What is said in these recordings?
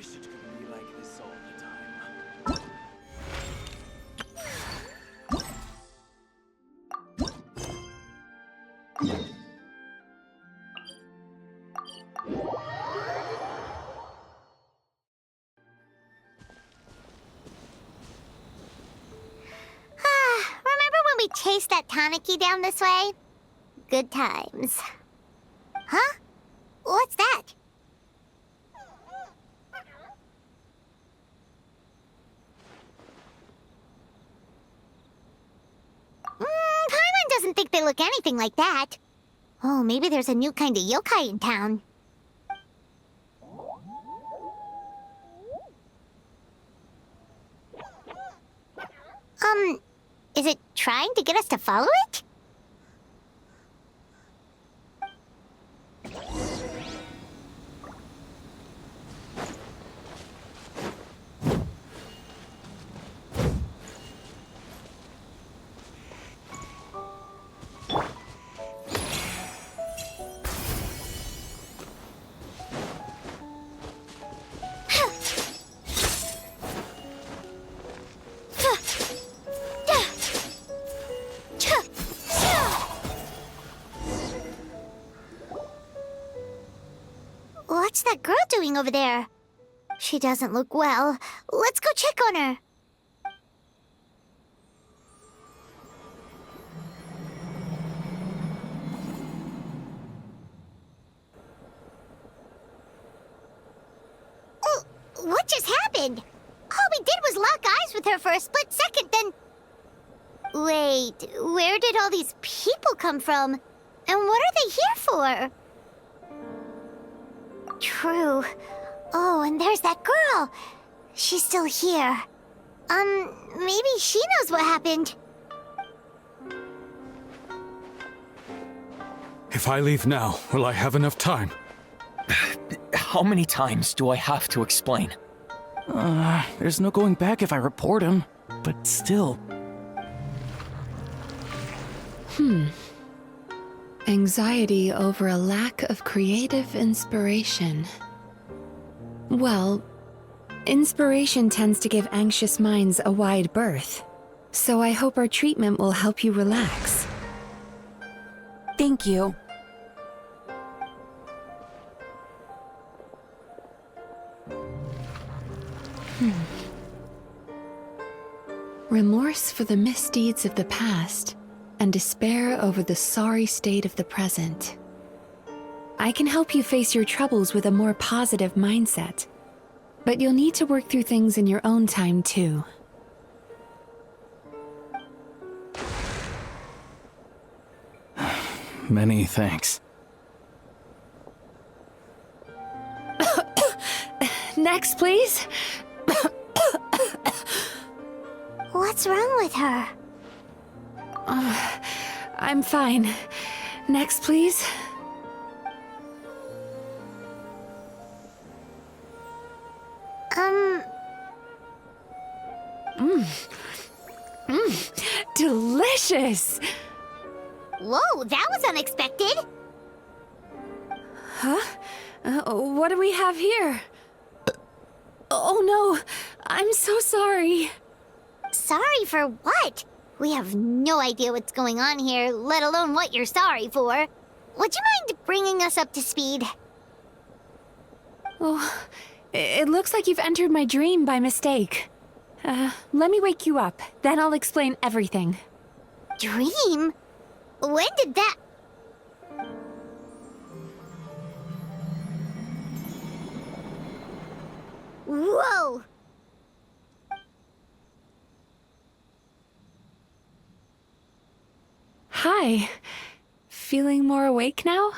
wish it could be like this all the time. Remember when we chased that Tanuki down this way? Good times. Huh? What's that? Paimon doesn't think they look anything like that. Oh, maybe there's a new kind of yokai in town. Is it trying to get us to follow it? What's that girl doing over there? She doesn't look well. Let's go check on her. Oh, what just happened? All we did was lock eyes with her for a split second, then... Wait, where did all these people come from? And what are they here for? True. Oh, and there's that girl. She's still here. Maybe she knows what happened. If I leave now, will I have enough time? How many times do I have to explain? There's no going back if I report him. But still. Anxiety over a lack of creative inspiration. Well, inspiration tends to give anxious minds a wide berth, so I hope our treatment will help you relax. Thank you. Remorse for the misdeeds of the past, and despair over the sorry state of the present. I can help you face your troubles with a more positive mindset, but you'll need to work through things in your own time too. Many thanks. Next, please. What's wrong with her? I'm fine. Next, please. Delicious! Whoa, that was unexpected. Huh? What do we have here? Oh no, I'm so sorry. Sorry for what? We have no idea what's going on here, let alone what you're sorry for. Would you mind bringing us up to speed? Oh, it looks like you've entered my dream by mistake. Let me wake you up, then I'll explain everything. Dream? When did that... Whoa! Hi. Feeling more awake now?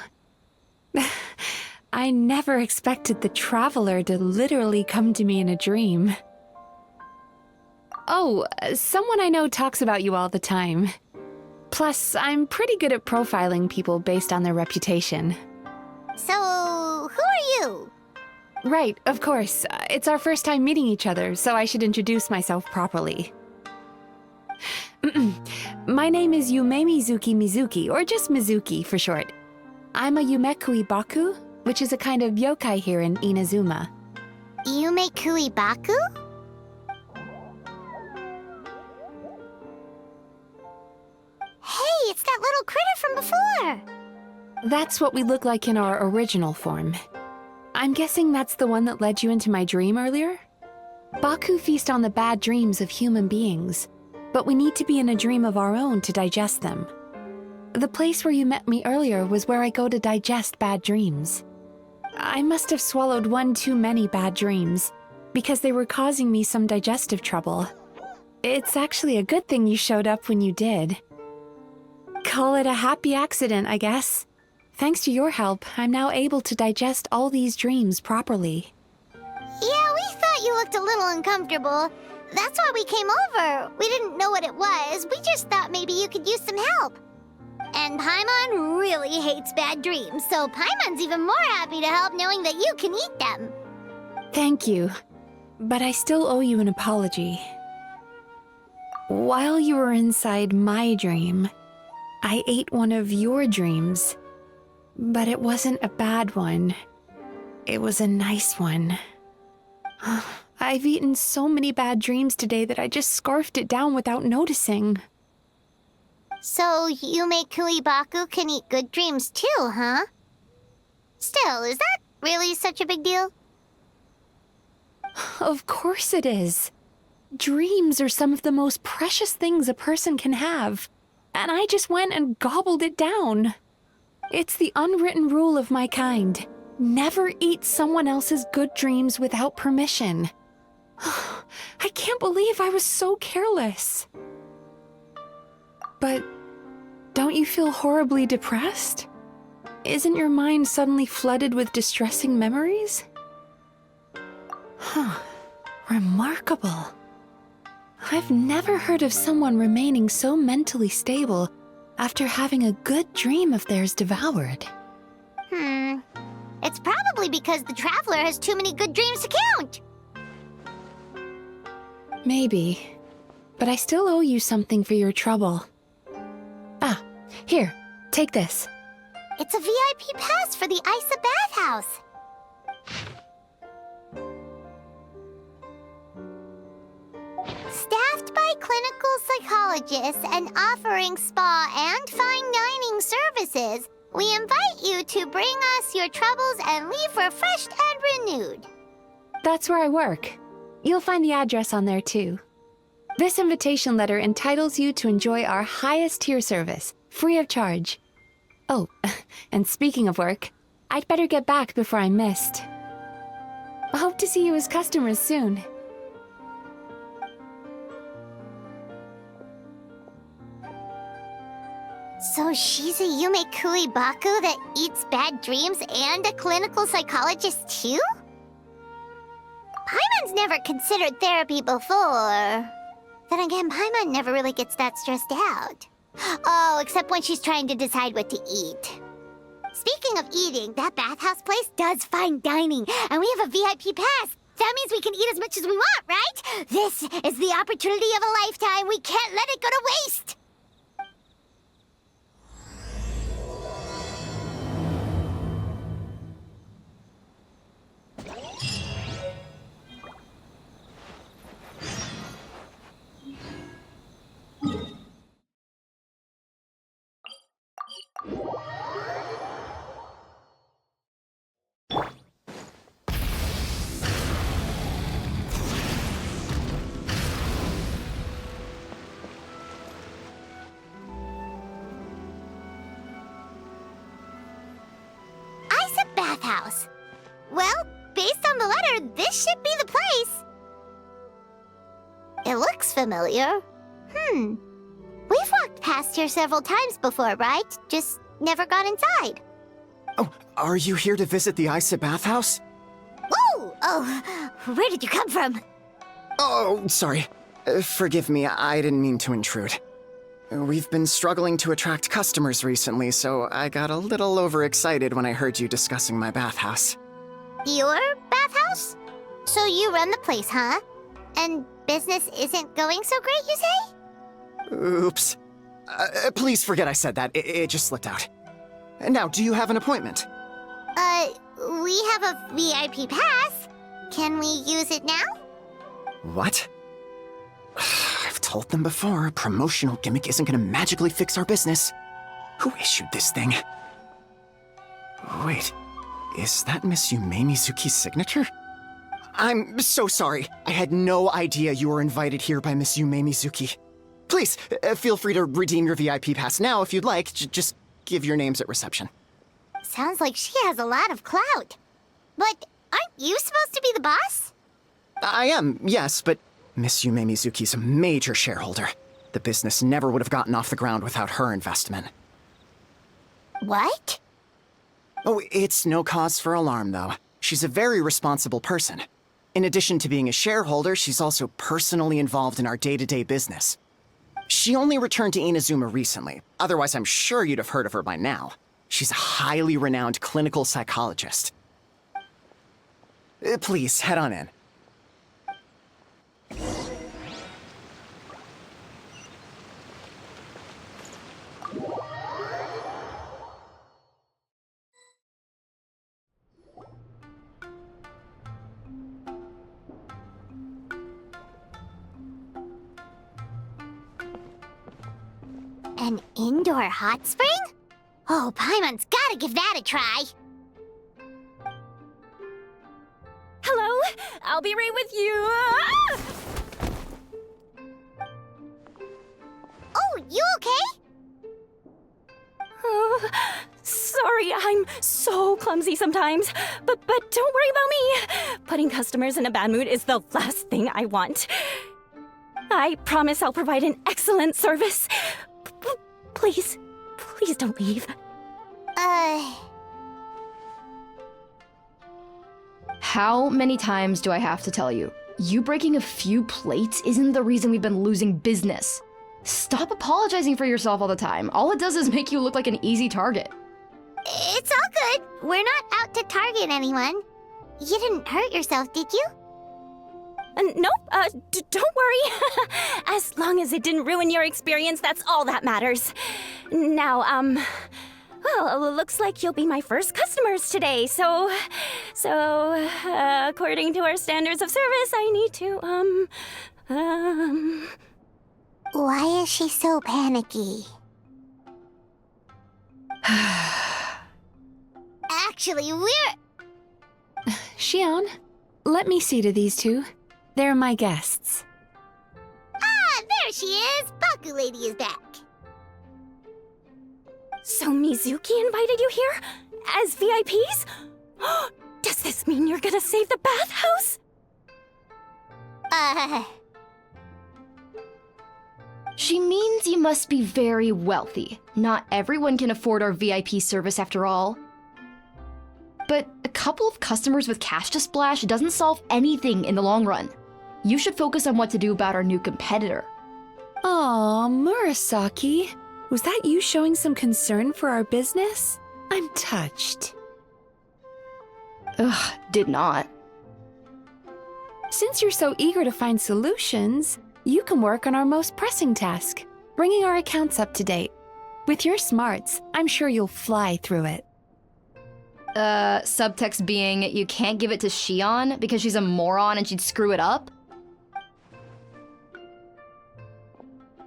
I never expected the Traveler to literally come to me in a dream. Oh, someone I know talks about you all the time. Plus, I'm pretty good at profiling people based on their reputation. So, who are you? Right, of course. It's our first time meeting each other, so I should introduce myself properly. My name is Yume Mizuki, or just Mizuki for short. I'm a Yumeku Ibaku, which is a kind of yokai here in Inazuma. Yume Yume Kuibaku? Hey, it's that little critter from before! That's what we look like in our original form. I'm guessing that's the one that led you into my dream earlier? Baku feast on the bad dreams of human beings, but we need to be in a dream of our own to digest them. The place where you met me earlier was where I go to digest bad dreams. I must have swallowed one too many bad dreams, because they were causing me some digestive trouble. It's actually a good thing you showed up when you did. Call it a happy accident, I guess. Thanks to your help, I'm now able to digest all these dreams properly. Yeah, we thought you looked a little uncomfortable. That's why we came over. We didn't know what it was. We just thought maybe you could use some help. And Paimon really hates bad dreams, so Paimon's even more happy to help knowing that you can eat them. Thank you, but I still owe you an apology. While you were inside my dream, I ate one of your dreams, but it wasn't a bad one. It was a nice one. I've eaten so many bad dreams today that I just scarfed it down without noticing. So Yume Kuibaku can eat good dreams too, huh? Still, is that really such a big deal? Of course it is. Dreams are some of the most precious things a person can have, and I just went and gobbled it down. It's the unwritten rule of my kind. Never eat someone else's good dreams without permission. I can't believe I was so careless. But don't you feel horribly depressed? Isn't your mind suddenly flooded with distressing memories? Remarkable. I've never heard of someone remaining so mentally stable after having a good dream of theirs devoured. It's probably because the Traveler has too many good dreams to count. Maybe, but I still owe you something for your trouble. Ah, here, take this. It's a VIP pass for the Isa bathhouse. Staffed by clinical psychologists and offering spa and fine dining services, we invite you to bring us your troubles and leave refreshed and renewed. That's where I work. You'll find the address on there too. This invitation letter entitles you to enjoy our highest tier service, free of charge. Oh, and speaking of work, I'd better get back before I'm missed. I hope to see you as customers soon. So she's a Yume Kuibaku that eats bad dreams and a clinical psychologist too? Paimon's never considered therapy before. Then again, Paimon never really gets that stressed out. Oh, except when she's trying to decide what to eat. Speaking of eating, that bathhouse place does fine dining, and we have a VIP pass. That means we can eat as much as we want, right? This is the opportunity of a lifetime. We can't let it go to waste. Bathhouse. Well, based on the letter, this should be the place. It looks familiar. We've walked past here several times before, right? Just never gone inside. Oh, are you here to visit the Isa bathhouse? Whoa! Oh, where did you come from? Oh, sorry. Forgive me, I didn't mean to intrude. We've been struggling to attract customers recently, so I got a little overexcited when I heard you discussing my bathhouse. Your bathhouse? So you run the place, huh? And business isn't going so great, you say? Oops. Please forget I said that. It just slipped out. Now, do you have an appointment? We have a VIP pass. Can we use it now? What? I've told them before, a promotional gimmick isn't gonna magically fix our business. Who issued this thing? Wait, is that Miss Yume Mizuki's signature? I'm so sorry. I had no idea you were invited here by Miss Yume Mizuki. Please, feel free to redeem your VIP pass now if you'd like. Just give your names at reception. Sounds like she has a lot of clout. But aren't you supposed to be the boss? I am, yes, but Miss Yume Mizuki's a major shareholder. The business never would have gotten off the ground without her investment. What? Oh, it's no cause for alarm, though. She's a very responsible person. In addition to being a shareholder, she's also personally involved in our day-to-day business. She only returned to Inazuma recently. Otherwise, I'm sure you'd have heard of her by now. She's a highly renowned clinical psychologist. Please, head on in. An indoor hot spring? Oh, Paimon's gotta give that a try. Hello? I'll be right with you. Ah! Oh, you okay? Oh, sorry, I'm so clumsy sometimes. But don't worry about me. Putting customers in a bad mood is the last thing I want. I promise I'll provide an excellent service. Please don't leave. How many times do I have to tell you? You breaking a few plates isn't the reason we've been losing business. Stop apologizing for yourself all the time. All it does is make you look like an easy target. It's all good. We're not out to target anyone. You didn't hurt yourself, did you? Nope, don't worry. As long as it didn't ruin your experience, that's all that matters. Now, well, looks like you'll be my first customers today, so, according to our standards of service, I need to, Why is she so panicky? Actually, we're... Xion, let me see to these two. They're my guests. Ah, there she is! Baku Lady is back. So Mizuki invited you here? As VIPs? Does this mean you're gonna save the bathhouse? She means you must be very wealthy. Not everyone can afford our VIP service after all. But a couple of customers with cash to splash doesn't solve anything in the long run. You should focus on what to do about our new competitor. Aw, Murasaki. Was that you showing some concern for our business? I'm touched. Ugh, did not. Since you're so eager to find solutions, you can work on our most pressing task, bringing our accounts up to date. With your smarts, I'm sure you'll fly through it. Subtext being, you can't give it to Xion because she's a moron and she'd screw it up?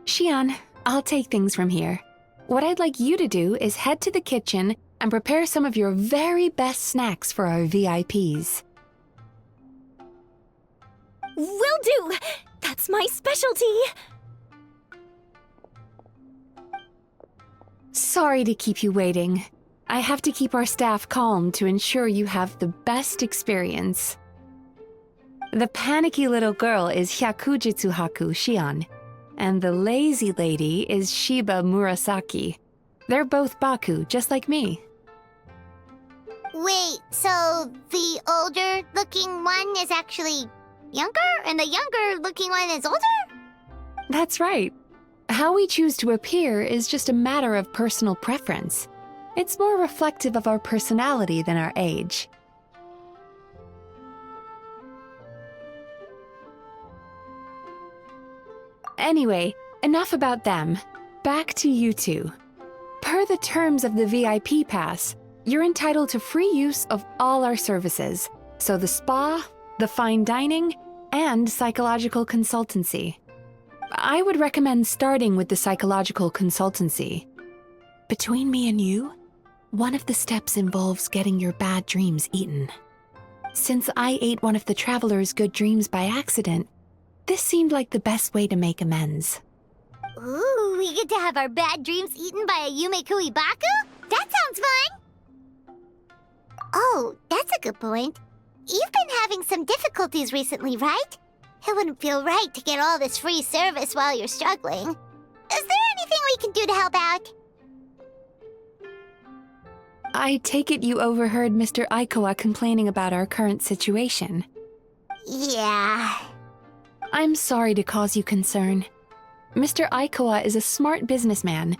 Xion, I'll take things from here. What I'd like you to do is head to the kitchen and prepare some of your very best snacks for our VIPs. Will do! That's my specialty! Sorry to keep you waiting. I have to keep our staff calm to ensure you have the best experience. The panicky little girl is Hyakujitsu Haku Xion, and the lazy lady is Shiba Murasaki. They're both Baku, just like me. Wait, so the older-looking one is actually younger, and the younger-looking one is older? That's right. How we choose to appear is just a matter of personal preference. It's more reflective of our personality than our age. Anyway, enough about them. Back to you two. Per the terms of the VIP pass, you're entitled to free use of all our services. So the spa, the fine dining, and psychological consultancy. I would recommend starting with the psychological consultancy. Between me and you, one of the steps involves getting your bad dreams eaten. Since I ate one of the traveler's good dreams by accident, this seemed like the best way to make amends. Ooh, we get to have our bad dreams eaten by a Yume Kuibaku? That sounds fun! Oh, that's a good point. You've been having some difficulties recently, right? It wouldn't feel right to get all this free service while you're struggling. Is there anything we can do to help out? I take it you overheard Mr. Aikawa complaining about our current situation. Yeah. I'm sorry to cause you concern. Mr. Aikawa is a smart businessman,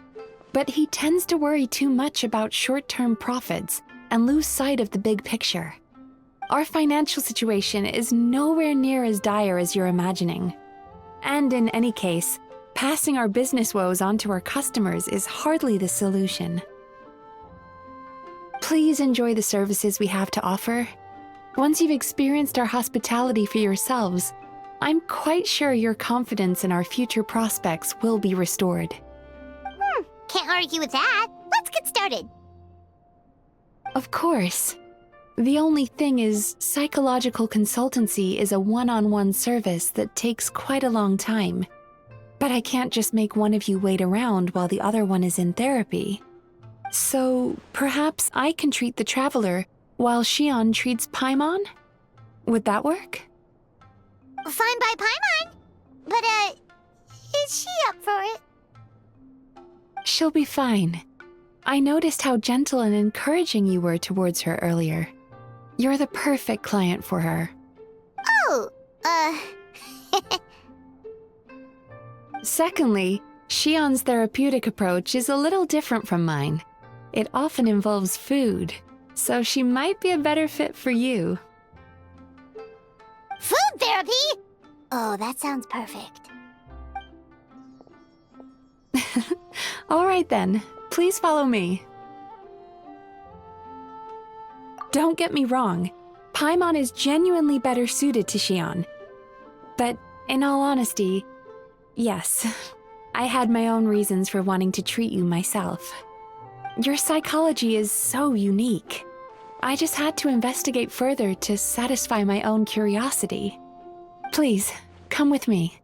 but he tends to worry too much about short-term profits and lose sight of the big picture. Our financial situation is nowhere near as dire as you're imagining. And in any case, passing our business woes on to our customers is hardly the solution. Please enjoy the services we have to offer. Once you've experienced our hospitality for yourselves, I'm quite sure your confidence in our future prospects will be restored. Can't argue with that. Let's get started. Of course. The only thing is, psychological consultancy is a one-on-one service that takes quite a long time. But I can't just make one of you wait around while the other one is in therapy. So, perhaps I can treat the traveler while Shion treats Paimon? Would that work? Fine by Paimon. But, is she up for it? She'll be fine. I noticed how gentle and encouraging you were towards her earlier. You're the perfect client for her. Oh, Secondly, Shion's therapeutic approach is a little different from mine. It often involves food, so she might be a better fit for you. food therapy? Oh, that sounds perfect. All right then, please follow me. Don't get me wrong, Paimon is genuinely better suited to Shion. But in all honesty, yes, I had my own reasons for wanting to treat you myself. Your psychology is so unique. I just had to investigate further to satisfy my own curiosity. Please, come with me.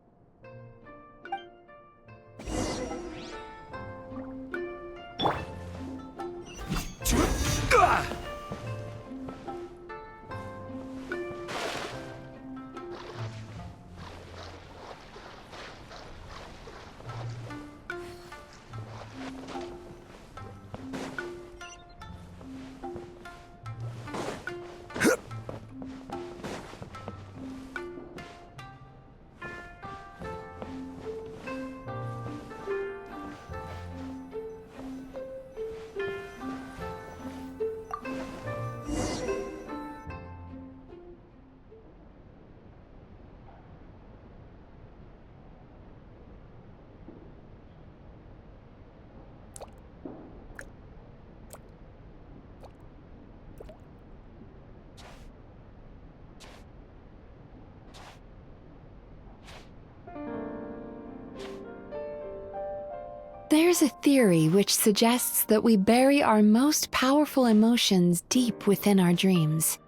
There's a theory which suggests that we bury our most powerful emotions deep within our dreams.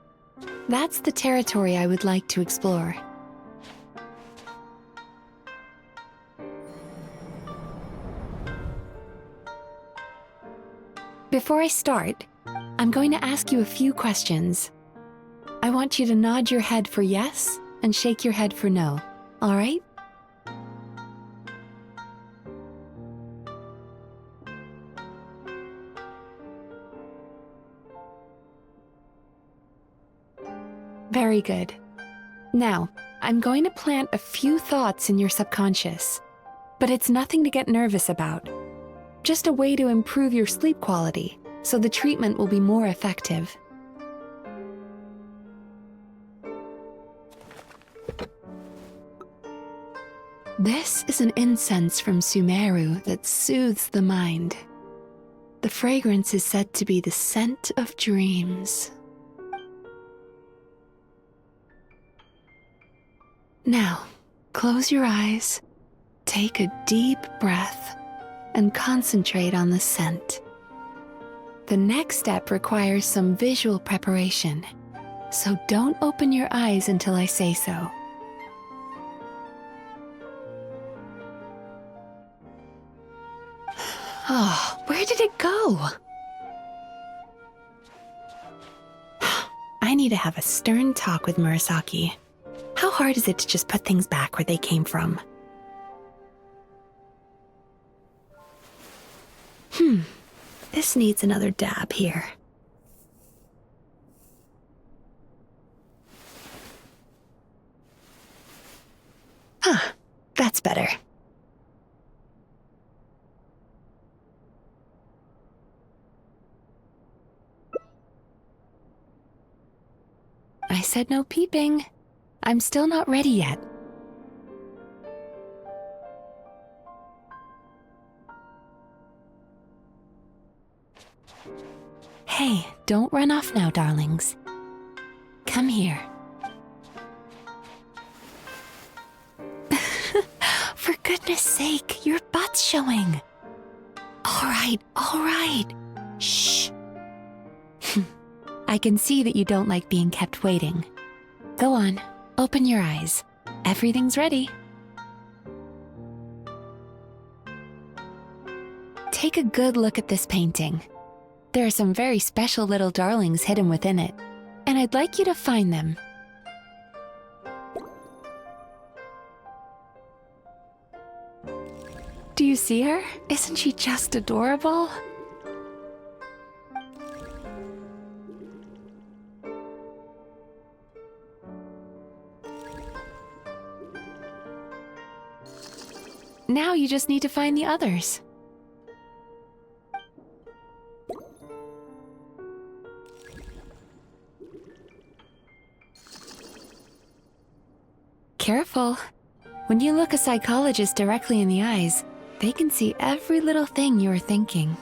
That's the territory I would like to explore. Before I start, I'm going to ask you a few questions. I want you to nod your head for yes and shake your head for no, all right? Very good. Now, I'm going to plant a few thoughts in your subconscious, but it's nothing to get nervous about. Just a way to improve your sleep quality, so the treatment will be more effective. This is an incense from Sumeru that soothes the mind. The fragrance is said to be the scent of dreams. Now, close your eyes, take a deep breath, and concentrate on the scent. The next step requires some visual preparation, so don't open your eyes until I say so. Oh, where did it go? I need to have a stern talk with Murasaki. How hard is it to just put things back where they came from? This needs another dab here. That's better. I said no peeping. I'm still not ready yet. Hey, don't run off now, darlings. Come here. For goodness sake, your butt's showing. All right. Shh. I can see that you don't like being kept waiting. Go on, open your eyes. Everything's ready. Take a good look at this painting. There are some very special little darlings hidden within it, and I'd like you to find them. Do you see her? Isn't she just adorable? Now you just need to find the others. Careful. When you look a psychologist directly in the eyes, they can see every little thing you are thinking.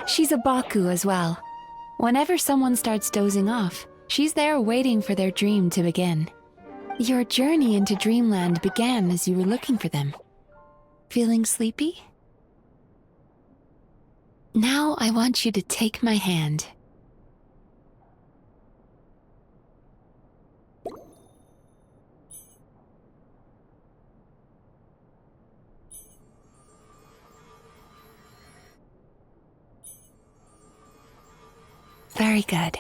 She's a Baku as well. Whenever someone starts dozing off, she's there waiting for their dream to begin. Your journey into Dreamland began as you were looking for them. Feeling sleepy? Now I want you to take my hand. Very good.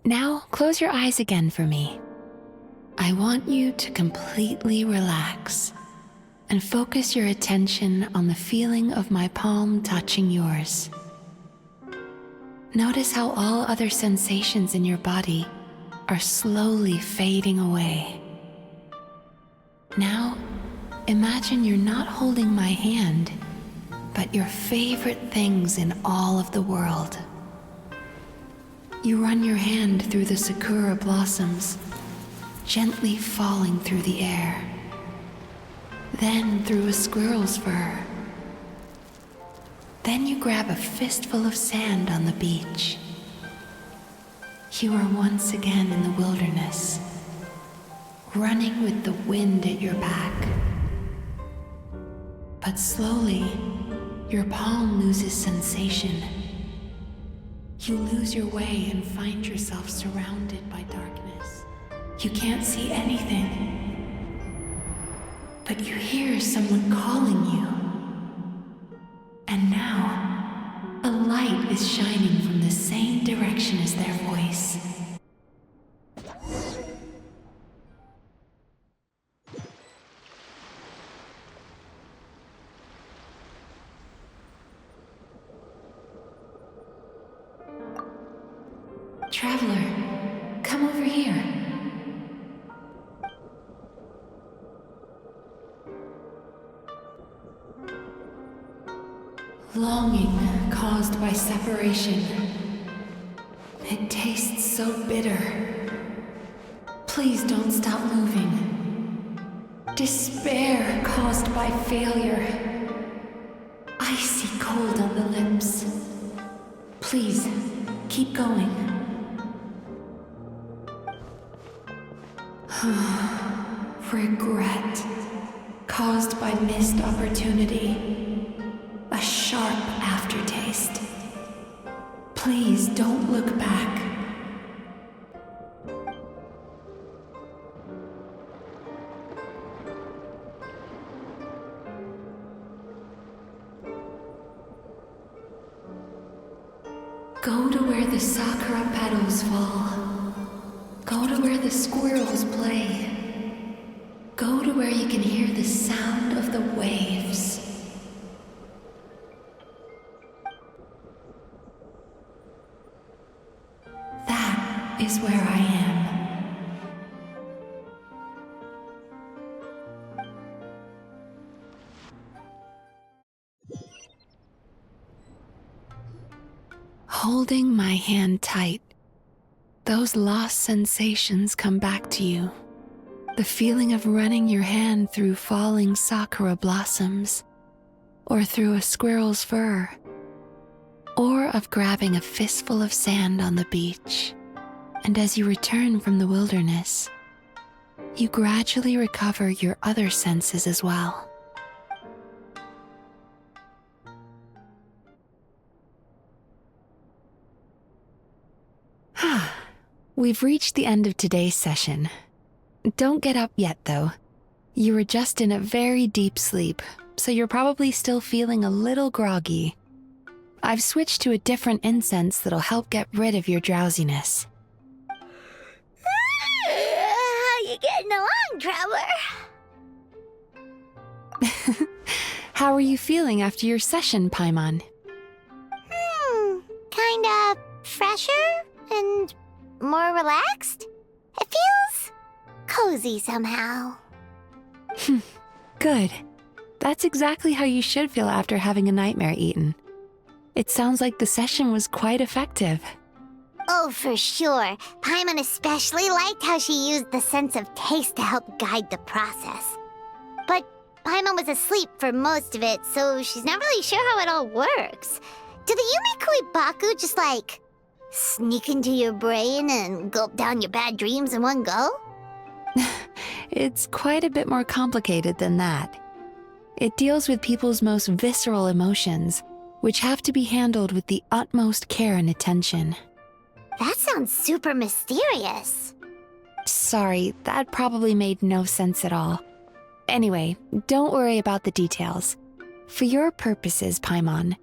Now close your eyes again for me. I want you to completely relax and focus your attention on the feeling of my palm touching yours. Notice how all other sensations in your body are slowly fading away. Now, imagine you're not holding my hand, but your favorite things in all of the world. You run your hand through the sakura blossoms, gently falling through the air. Then through a squirrel's fur. Then you grab a fistful of sand on the beach. You are once again in the wilderness, running with the wind at your back. But slowly, your palm loses sensation. You lose your way and find yourself surrounded by darkness. You can't see anything. But you hear someone calling you. And now, a light is shining from the same direction as their voice. Traveler, come over here. Longing caused by separation. It tastes so bitter. Please don't stop moving. Despair caused by failure. Icy cold on the lips. Please, keep going. Regret caused by missed opportunity. A sharp aftertaste. Please don't look back. Go to where the sakura petals fall. Go to where the squirrels play. Go to where you can hear the sound of the waves. That is where I am. Holding my hand tight, those lost sensations come back to you. The feeling of running your hand through falling sakura blossoms, or through a squirrel's fur, or of grabbing a fistful of sand on the beach. And as you return from the wilderness, you gradually recover your other senses as well. We've reached the end of today's session. Don't get up yet, though. You were just in a very deep sleep, so you're probably still feeling a little groggy. I've switched to a different incense that'll help get rid of your drowsiness. How you getting along, Traveler? How are you feeling after your session, Paimon? Kinda fresher and more relaxed? It feels cozy somehow. Good. That's exactly how you should feel after having a nightmare eaten. It sounds like the session was quite effective. Oh, for sure. Paimon especially liked how she used the sense of taste to help guide the process. But Paimon was asleep for most of it, so she's not really sure how it all works. Do the Yumi Kuibaku just sneak into your brain and gulp down your bad dreams in one go? It's quite a bit more complicated than that. It deals with people's most visceral emotions, which have to be handled with the utmost care and attention. That sounds super mysterious. Sorry, that probably made no sense at all. Anyway, don't worry about the details. For your purposes, Paimon,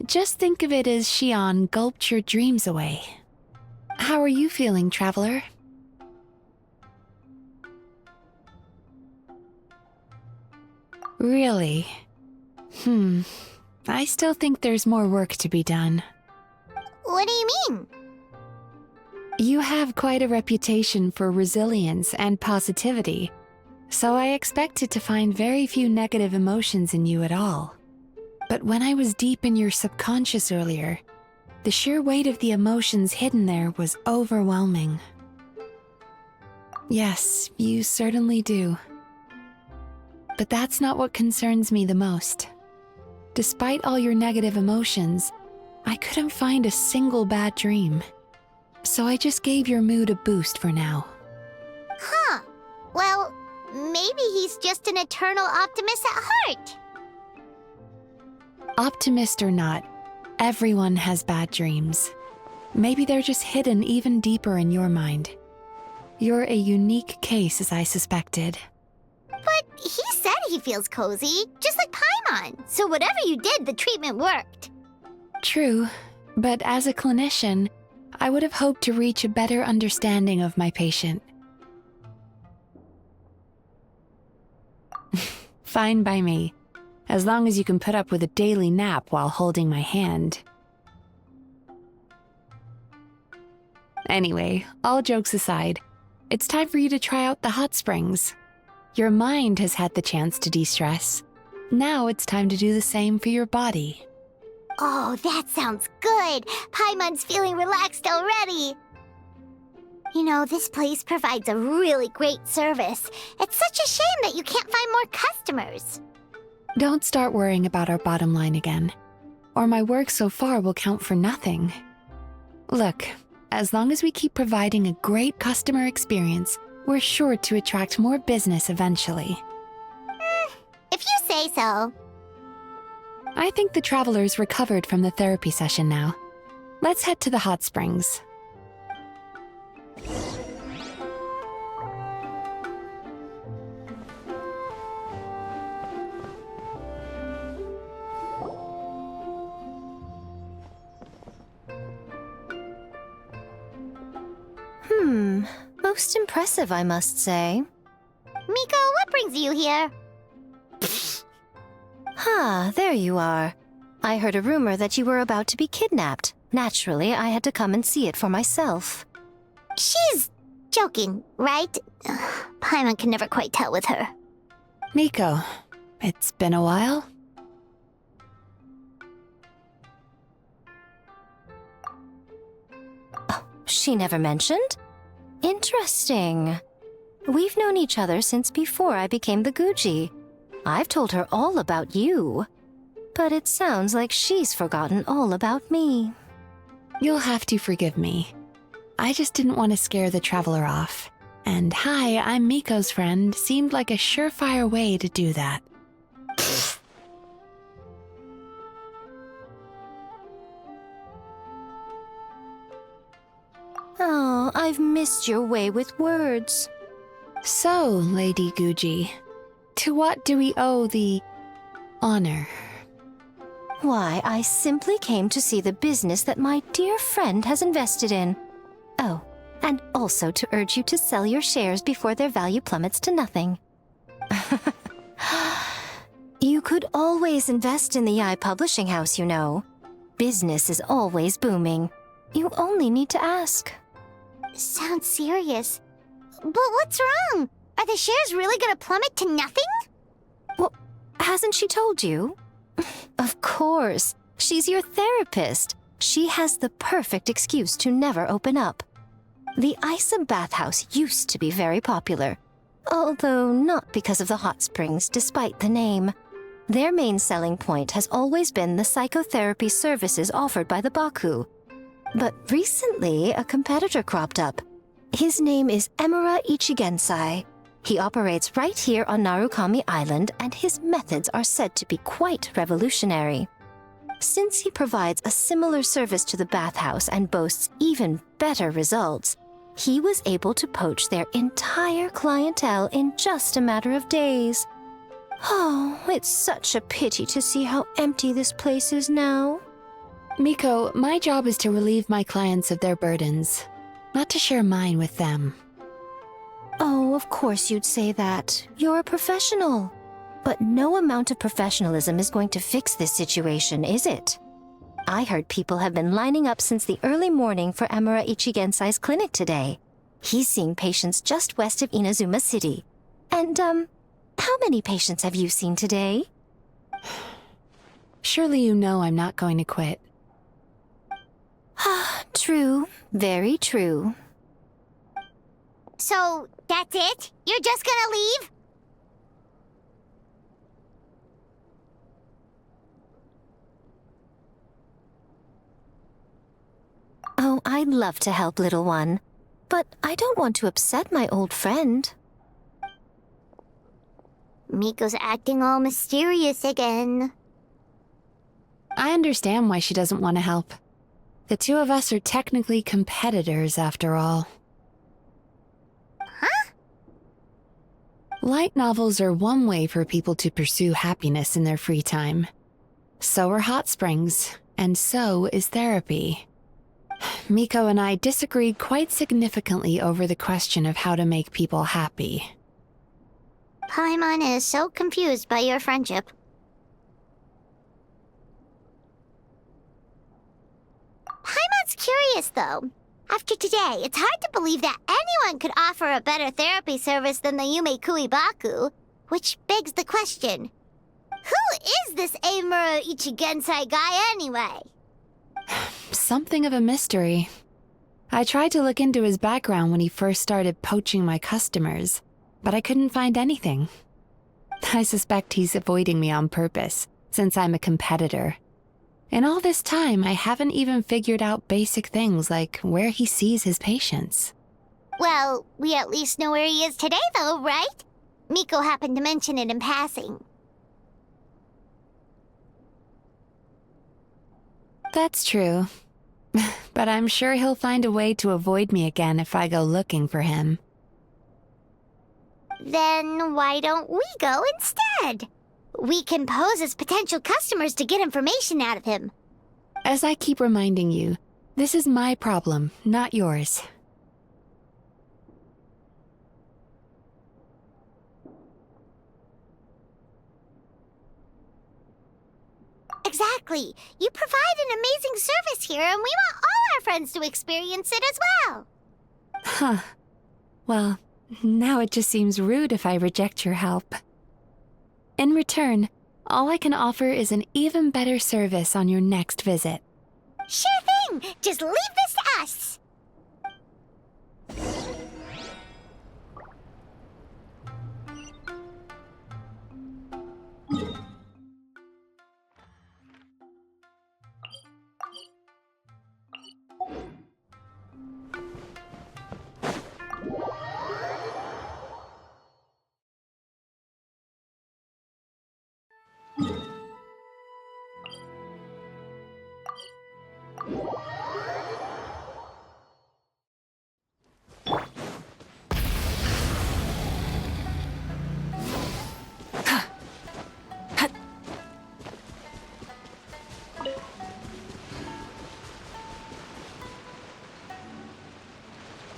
just think of it as Shion gulped your dreams away. How are you feeling, Traveler? Really? I still think there's more work to be done. What do you mean? You have quite a reputation for resilience and positivity, so I expected to find very few negative emotions in you at all. But when I was deep in your subconscious earlier, the sheer weight of the emotions hidden there was overwhelming. Yes, you certainly do. But that's not what concerns me the most. Despite all your negative emotions, I couldn't find a single bad dream. So I just gave your mood a boost for now. Huh. Well, maybe he's just an eternal optimist at heart. Optimist or not, everyone has bad dreams. Maybe they're just hidden even deeper in your mind. You're a unique case, as I suspected. But he said he feels cozy, just like Paimon. So whatever you did, the treatment worked. True, but as a clinician, I would have hoped to reach a better understanding of my patient. Fine by me, as long as you can put up with a daily nap while holding my hand. Anyway, all jokes aside, it's time for you to try out the hot springs. Your mind has had the chance to de-stress. Now it's time to do the same for your body. Oh, that sounds good. Paimon's feeling relaxed already. You know, this place provides a really great service. It's such a shame that you can't find more customers. Don't start worrying about our bottom line again, or my work so far will count for nothing. Look, as long as we keep providing a great customer experience, we're sure to attract more business eventually. If you say so. I think the travelers recovered from the therapy session now. Let's head to the hot springs. Most impressive, I must say. Miko, what brings you here? There you are. I heard a rumor that you were about to be kidnapped. Naturally, I had to come and see it for myself. She's joking, right? Paimon can never quite tell with her. Miko, it's been a while. She never mentioned? Interesting. We've known each other since before I became the Guji. I've told her all about you. But it sounds like she's forgotten all about me. You'll have to forgive me. I just didn't want to scare the traveler off. And hi, I'm Miko's friend seemed like a surefire way to do that. Oh, I've missed your way with words. So, Lady Guji, to what do we owe the honor? Why, I simply came to see the business that my dear friend has invested in. Oh, and also to urge you to sell your shares before their value plummets to nothing. You could always invest in the Yi Publishing House, you know. Business is always booming. You only need to ask. Sounds serious. But what's wrong? Are the shares really gonna plummet to nothing? Well, hasn't she told you? Of course. She's your therapist. She has the perfect excuse to never open up. The Isa bathhouse used to be very popular, although not because of the hot springs, despite the name. Their main selling point has always been the psychotherapy services offered by the Baku. But recently, a competitor cropped up. His name is Emura Ichigensai. He operates right here on Narukami Island, and his methods are said to be quite revolutionary. Since he provides a similar service to the bathhouse and boasts even better results, he was able to poach their entire clientele in just a matter of days. Oh, it's such a pity to see how empty this place is now. Miko, my job is to relieve my clients of their burdens, not to share mine with them. Oh, of course you'd say that. You're a professional. But no amount of professionalism is going to fix this situation, is it? I heard people have been lining up since the early morning for Emura Ichigensai's clinic today. He's seeing patients just west of Inazuma City. And, how many patients have you seen today? Surely you know I'm not going to quit. True. Very true. So, that's it? You're just gonna leave? Oh, I'd love to help, little one. But I don't want to upset my old friend. Miko's acting all mysterious again. I understand why she doesn't want to help. The two of us are technically competitors, after all. Huh? Light novels are one way for people to pursue happiness in their free time. So are hot springs, and so is therapy. Miko and I disagreed quite significantly over the question of how to make people happy. Paimon is so confused by your friendship. Paimon's curious, though. After today, it's hard to believe that anyone could offer a better therapy service than the Yume Baku, which begs the question, who is this Emura Ichigensai guy anyway? Something of a mystery. I tried to look into his background when he first started poaching my customers, but I couldn't find anything. I suspect he's avoiding me on purpose, since I'm a competitor. In all this time, I haven't even figured out basic things like where he sees his patients. Well, we at least know where he is today, though, right? Miko happened to mention it in passing. That's true. But I'm sure he'll find a way to avoid me again if I go looking for him. Then why don't we go instead? We can pose as potential customers to get information out of him. As I keep reminding you, this is my problem, not yours. Exactly. You provide an amazing service here, and we want all our friends to experience it as well. Huh. Well, now it just seems rude if I reject your help. In return, all I can offer is an even better service on your next visit. Sure thing! Just leave this to us!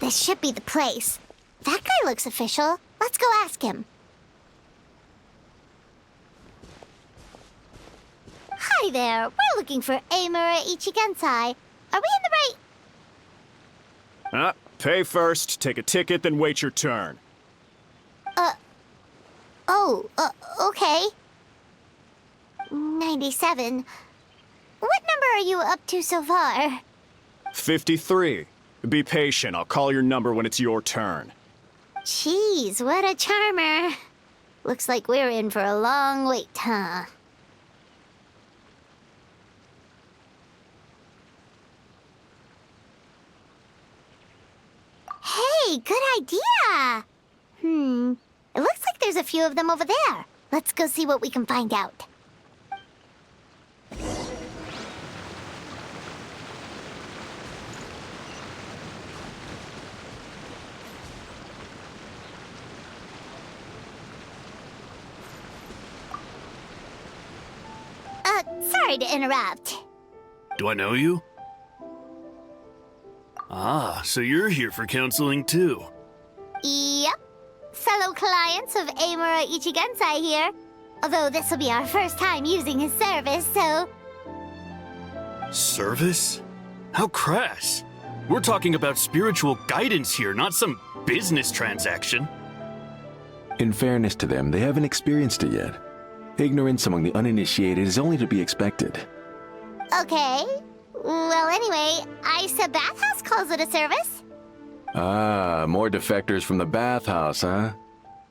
This should be the place. That guy looks official. Let's go ask him. Hi there. We're looking for Amura Ichigensai. Are we in the right... Pay first, take a ticket, then wait your turn. Okay. 97. What number are you up to so far? 53. Be patient, I'll call your number when it's your turn. Jeez, what a charmer. Looks like we're in for a long wait, huh? Hey, good idea! It looks like there's a few of them over there. Let's go see what we can find out. Sorry to interrupt. Do I know you? Ah, so you're here for counseling too. Yep. Fellow clients of Amura Ichigensai here. Although this will be our first time using his service, so... Service? How crass. We're talking about spiritual guidance here, not some business transaction. In fairness to them, they haven't experienced it yet. Ignorance among the uninitiated is only to be expected. Okay. Well, anyway, Isa Bathhouse calls it a service. Ah, more defectors from the bathhouse, huh?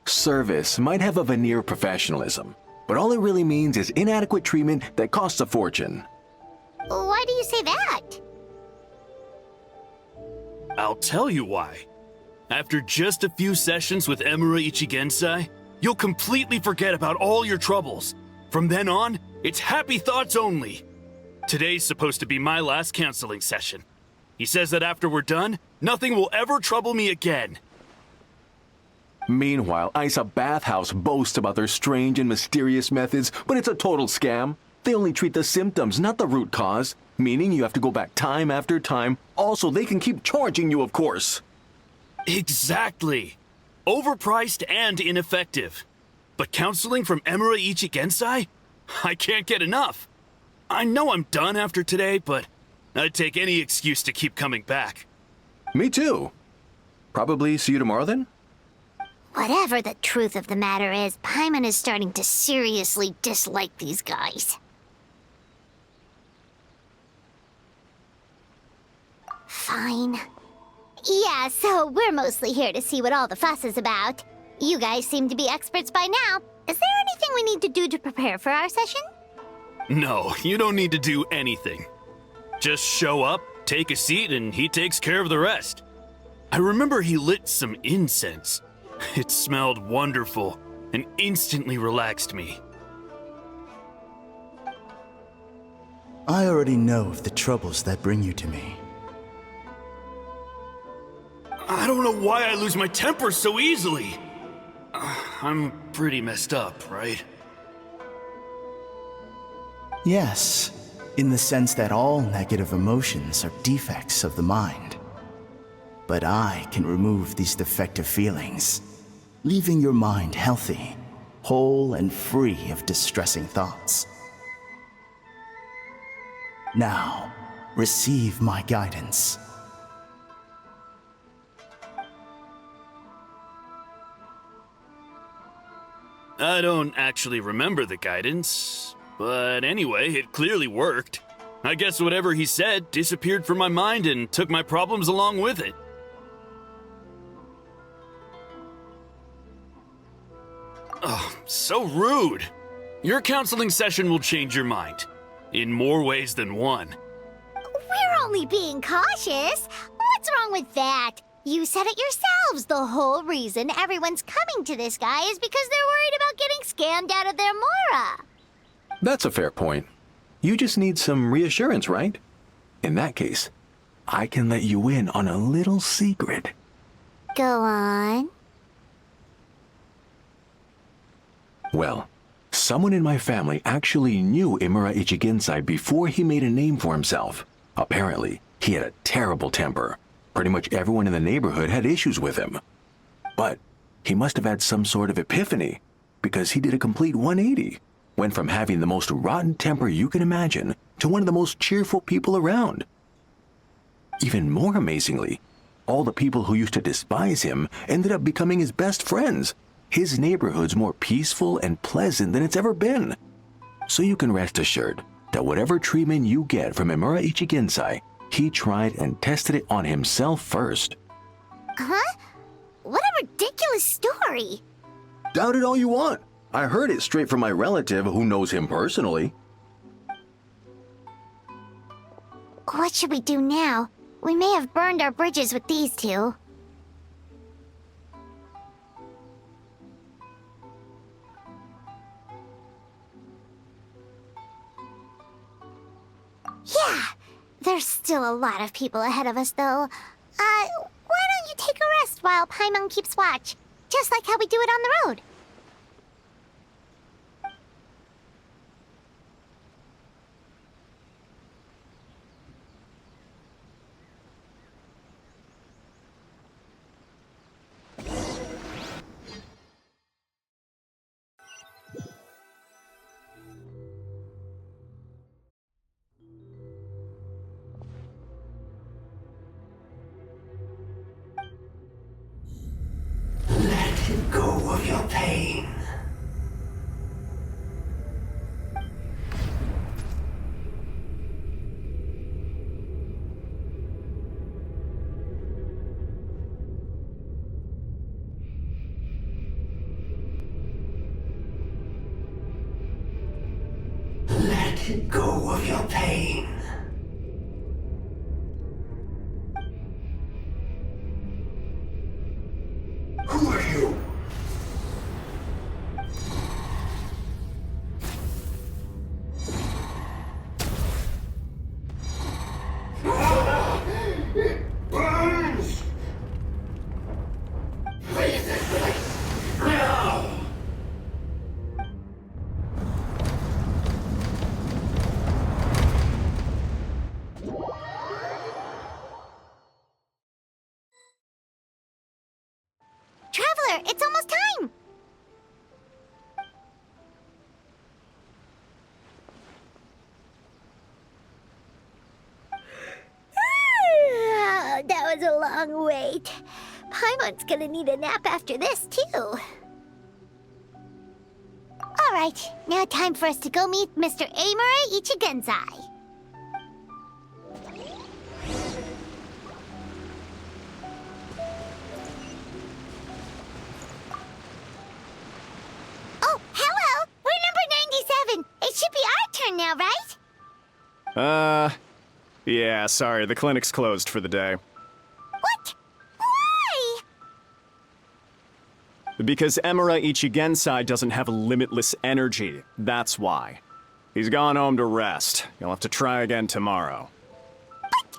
Service might have a veneer of professionalism, but all it really means is inadequate treatment that costs a fortune. Why do you say that? I'll tell you why. After just a few sessions with Amura Ichigensai, you'll completely forget about all your troubles. From then on, it's happy thoughts only. Today's supposed to be my last counseling session. He says that after we're done, nothing will ever trouble me again. Meanwhile, Isa Bathhouse boasts about their strange and mysterious methods, but it's a total scam. They only treat the symptoms, not the root cause, meaning you have to go back time after time. Also, they can keep charging you, of course. Exactly. Overpriced and ineffective. But counseling from Amura Ichigensai? I can't get enough. I know I'm done after today, but I'd take any excuse to keep coming back. Me too. Probably see you tomorrow then? Whatever the truth of the matter is, Paimon is starting to seriously dislike these guys. Fine. Yeah, so we're mostly here to see what all the fuss is about. You guys seem to be experts by now. Is there anything we need to do to prepare for our session? No, you don't need to do anything. Just show up, take a seat, and he takes care of the rest. I remember he lit some incense. It smelled wonderful and instantly relaxed me. I already know of the troubles that bring you to me. I don't know why I lose my temper so easily. I'm pretty messed up, right? Yes, in the sense that all negative emotions are defects of the mind. But I can remove these defective feelings, leaving your mind healthy, whole and free of distressing thoughts. Now, receive my guidance. I don't actually remember the guidance, but anyway, it clearly worked. I guess whatever he said disappeared from my mind and took my problems along with it. Oh, so rude. Your counseling session will change your mind. In more ways than one. We're only being cautious. What's wrong with that? You said it yourselves. The whole reason everyone's coming to this guy is because they're worried about getting scammed out of their Mora. That's a fair point. You just need some reassurance, right? In that case, I can let you in on a little secret. Go on. Well, someone in my family actually knew Imura Ichigensai before he made a name for himself. Apparently, he had a terrible temper. Pretty much everyone in the neighborhood had issues with him. But he must have had some sort of epiphany, because he did a complete 180. Went from having the most rotten temper you can imagine to one of the most cheerful people around. Even more amazingly, all the people who used to despise him ended up becoming his best friends. His neighborhood's more peaceful and pleasant than it's ever been. So you can rest assured that whatever treatment you get from Imura Ichigensai, he tried and tested it on himself first. Huh? What a ridiculous story. Doubt it all you want. I heard it straight from my relative who knows him personally. What should we do now? We may have burned our bridges with these two. Yeah, there's still a lot of people ahead of us, though. Why don't you take a rest while Paimon keeps watch? Just like how we do it on the road. Let go of your pain. Let go of your pain. Who are you? It burns! Leave this place now! Traveler, it's almost time! That was a long wait. Paimon's gonna need a nap after this, too. Alright, now time for us to go meet Mr. Imura Ichigensai. Yeah, sorry, the clinic's closed for the day. What? Why? Because Emura Ichigensai doesn't have limitless energy, that's why. He's gone home to rest. You'll have to try again tomorrow. But,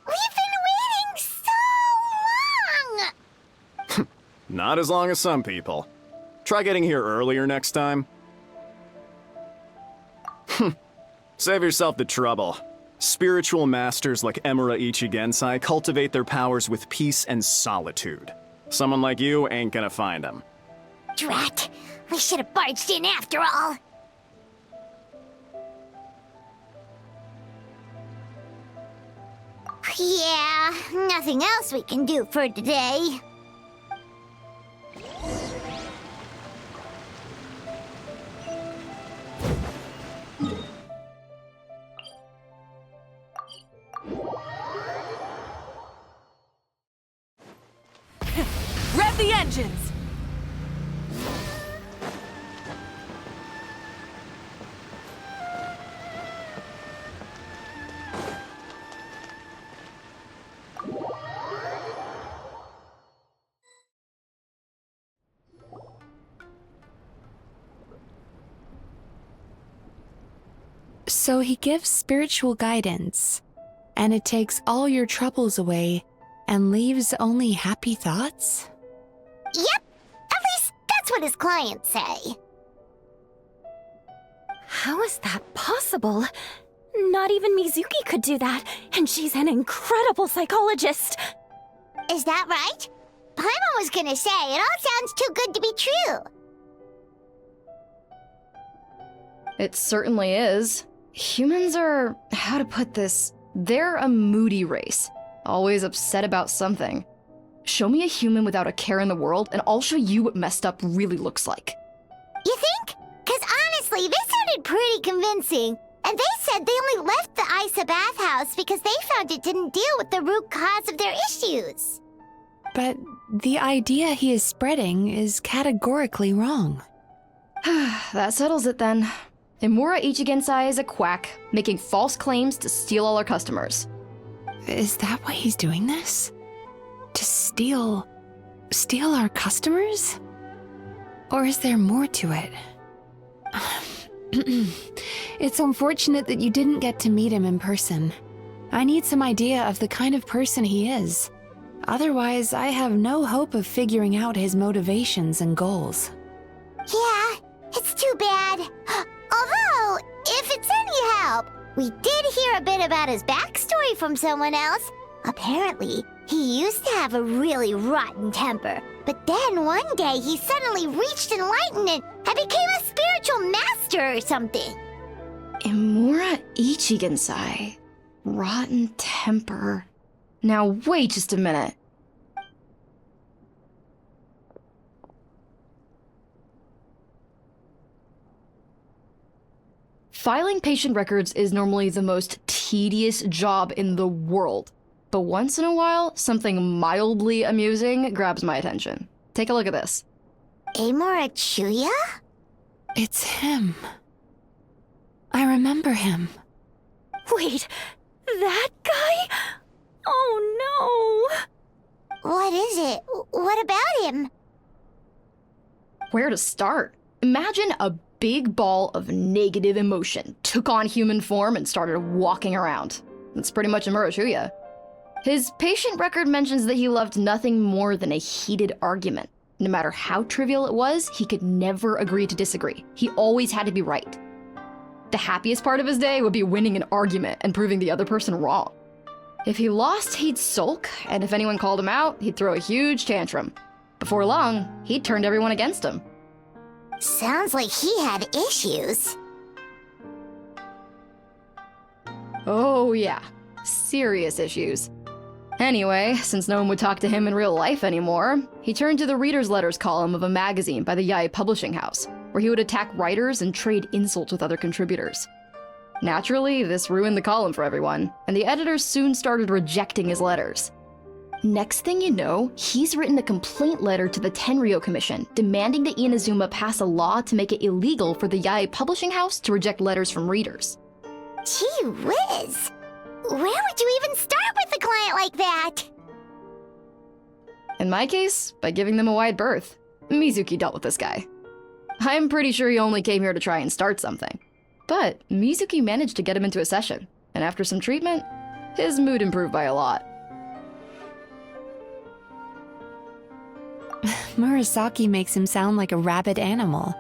we've been waiting so long! Not as long as some people. Try getting here earlier next time. Save yourself the trouble. Spiritual masters like Emura Ichigensai cultivate their powers with peace and solitude. Someone like you ain't gonna find them. Drat! We should have barged in after all! Yeah, nothing else we can do for today. Rev the engines! So he gives spiritual guidance, and it takes all your troubles away and leaves only happy thoughts? Yep! At least that's what his clients say. How is that possible? Not even Mizuki could do that, and she's an incredible psychologist. Is that right? Paimon was gonna say, it all sounds too good to be true. It certainly is. Humans are, how to put this, they're a moody race. Always upset about something. Show me a human without a care in the world, and I'll show you what messed up really looks like. You think? Cause honestly, this sounded pretty convincing. And they said they only left the Isa bathhouse because they found it didn't deal with the root cause of their issues. But the idea he is spreading is categorically wrong. That settles it then. Emura Ichigensai is a quack, making false claims to steal all our customers. Is that why he's doing this? To steal our customers? Or is there more to it? It's unfortunate that you didn't get to meet him in person. I need some idea of the kind of person he is. Otherwise, I have no hope of figuring out his motivations and goals. Yeah, it's too bad. Although, if it's any help, we did hear a bit about his backstory from someone else. Apparently, he used to have a really rotten temper, but then one day he suddenly reached enlightenment and became a spiritual master or something. Emura Ichigensai. Rotten temper. Now wait just a minute. Filing patient records is normally the most tedious job in the world. But once in a while, something mildly amusing grabs my attention. Take a look at this. Amora Chuya? It's him. I remember him. Wait, that guy? Oh no! What is it? What about him? Where to start? Imagine a big ball of negative emotion took on human form and started walking around. That's pretty much Emura Chuya. His patient record mentions that he loved nothing more than a heated argument. No matter how trivial it was, he could never agree to disagree. He always had to be right. The happiest part of his day would be winning an argument and proving the other person wrong. If he lost, he'd sulk, and if anyone called him out, he'd throw a huge tantrum. Before long, he'd turned everyone against him. Sounds like he had issues. Oh yeah, serious issues. Anyway, since no one would talk to him in real life anymore, he turned to the reader's letters column of a magazine by the Yae publishing house, where he would attack writers and trade insults with other contributors. Naturally, this ruined the column for everyone, and the editors soon started rejecting his letters. Next thing you know, he's written a complaint letter to the Tenryou Commission, demanding that Inazuma pass a law to make it illegal for the Yae publishing house to reject letters from readers. Gee whiz! Where would you even start with a client like that? In my case, by giving them a wide berth. Mizuki dealt with this guy. I'm pretty sure he only came here to try and start something. But Mizuki managed to get him into a session, and after some treatment, his mood improved by a lot. Murasaki makes him sound like a rabid animal.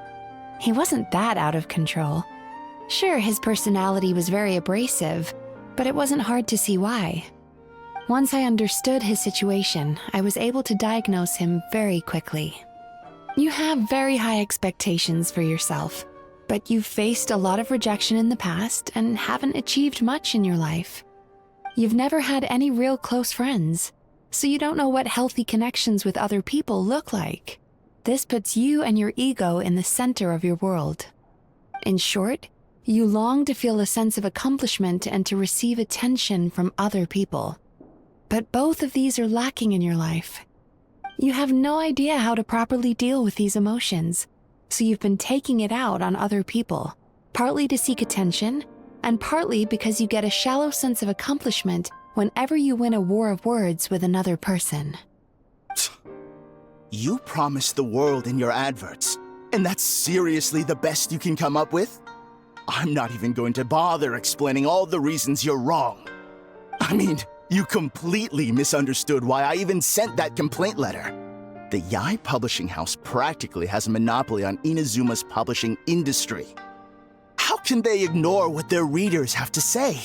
He wasn't that out of control. Sure, his personality was very abrasive, but it wasn't hard to see why. Once I understood his situation, I was able to diagnose him very quickly. You have very high expectations for yourself, but you've faced a lot of rejection in the past and haven't achieved much in your life. You've never had any real close friends, so you don't know what healthy connections with other people look like. This puts you and your ego in the center of your world. In short, you long to feel a sense of accomplishment and to receive attention from other people. But both of these are lacking in your life. You have no idea how to properly deal with these emotions, so you've been taking it out on other people, partly to seek attention, and partly because you get a shallow sense of accomplishment whenever you win a war of words with another person. You promised the world in your adverts, and that's seriously the best you can come up with? I'm not even going to bother explaining all the reasons you're wrong. I mean, you completely misunderstood why I even sent that complaint letter. The Yae publishing house practically has a monopoly on Inazuma's publishing industry. How can they ignore what their readers have to say?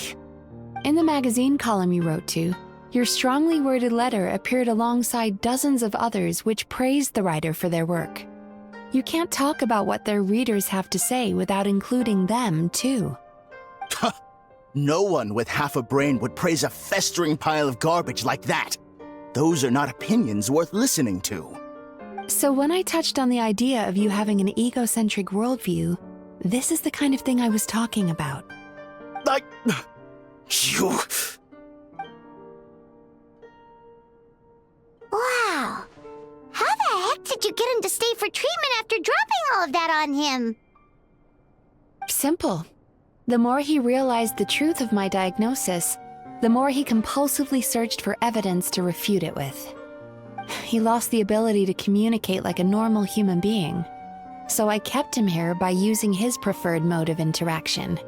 In the magazine column you wrote to, your strongly worded letter appeared alongside dozens of others which praised the writer for their work. You can't talk about what their readers have to say without including them, too. No one with half a brain would praise a festering pile of garbage like that. Those are not opinions worth listening to. So when I touched on the idea of you having an egocentric worldview, this is the kind of thing I was talking about. You... Wow. How the heck did you get him to stay for treatment after dropping all of that on him? Simple. The more he realized the truth of my diagnosis, the more he compulsively searched for evidence to refute it with. He lost the ability to communicate like a normal human being. So I kept him here by using his preferred mode of interaction: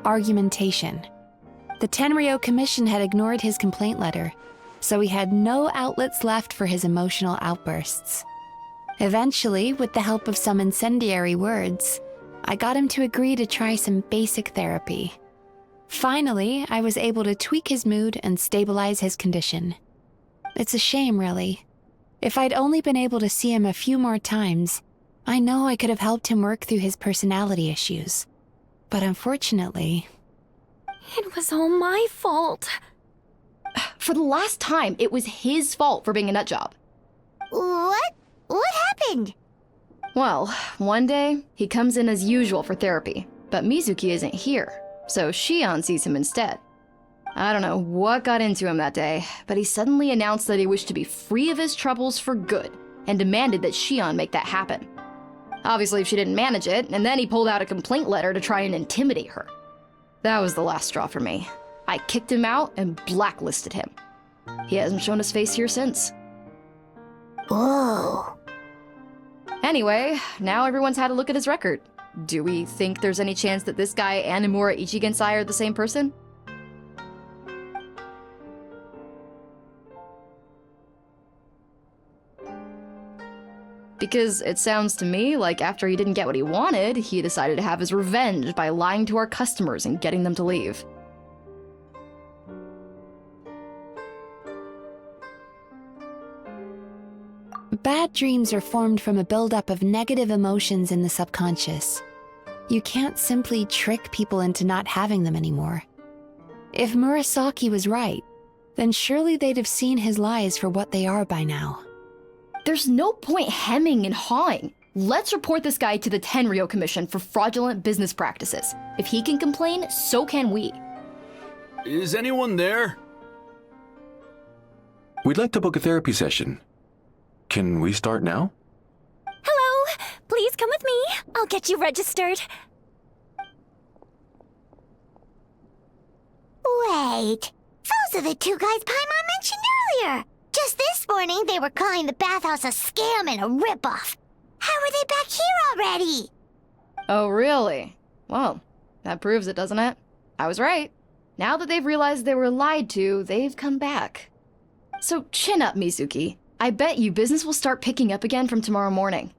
argumentation. The Tenryo Commission had ignored his complaint letter, so he had no outlets left for his emotional outbursts. Eventually, with the help of some incendiary words, I got him to agree to try some basic therapy. Finally, I was able to tweak his mood and stabilize his condition. It's a shame, really. If I'd only been able to see him a few more times, I know I could have helped him work through his personality issues. But unfortunately... It was all my fault. For the last time, it was his fault for being a nutjob. What? What happened? Well, one day, he comes in as usual for therapy, but Mizuki isn't here, so Shion sees him instead. I don't know what got into him that day, but he suddenly announced that he wished to be free of his troubles for good, and demanded that Shion make that happen. Obviously, she didn't manage it, and then he pulled out a complaint letter to try and intimidate her. That was the last straw for me. I kicked him out and blacklisted him. He hasn't shown his face here since. Whoa. Anyway, now everyone's had a look at his record. Do we think there's any chance that this guy and Nomura Ichigensai are the same person? Because it sounds to me like after he didn't get what he wanted, he decided to have his revenge by lying to our customers and getting them to leave. Bad dreams are formed from a buildup of negative emotions in the subconscious. You can't simply trick people into not having them anymore. If Murasaki was right, then surely they'd have seen his lies for what they are by now. There's no point hemming and hawing. Let's report this guy to the Tenryo Commission for fraudulent business practices. If he can complain, so can we. Is anyone there? We'd like to book a therapy session. Can we start now? Hello! Please come with me. I'll get you registered. Wait, those are the two guys Paimon mentioned earlier. Just this morning, they were calling the bathhouse a scam and a ripoff. How are they back here already? Oh, really? Well, that proves it, doesn't it? I was right. Now that they've realized they were lied to, they've come back. So chin up, Mizuki. I bet you business will start picking up again from tomorrow morning.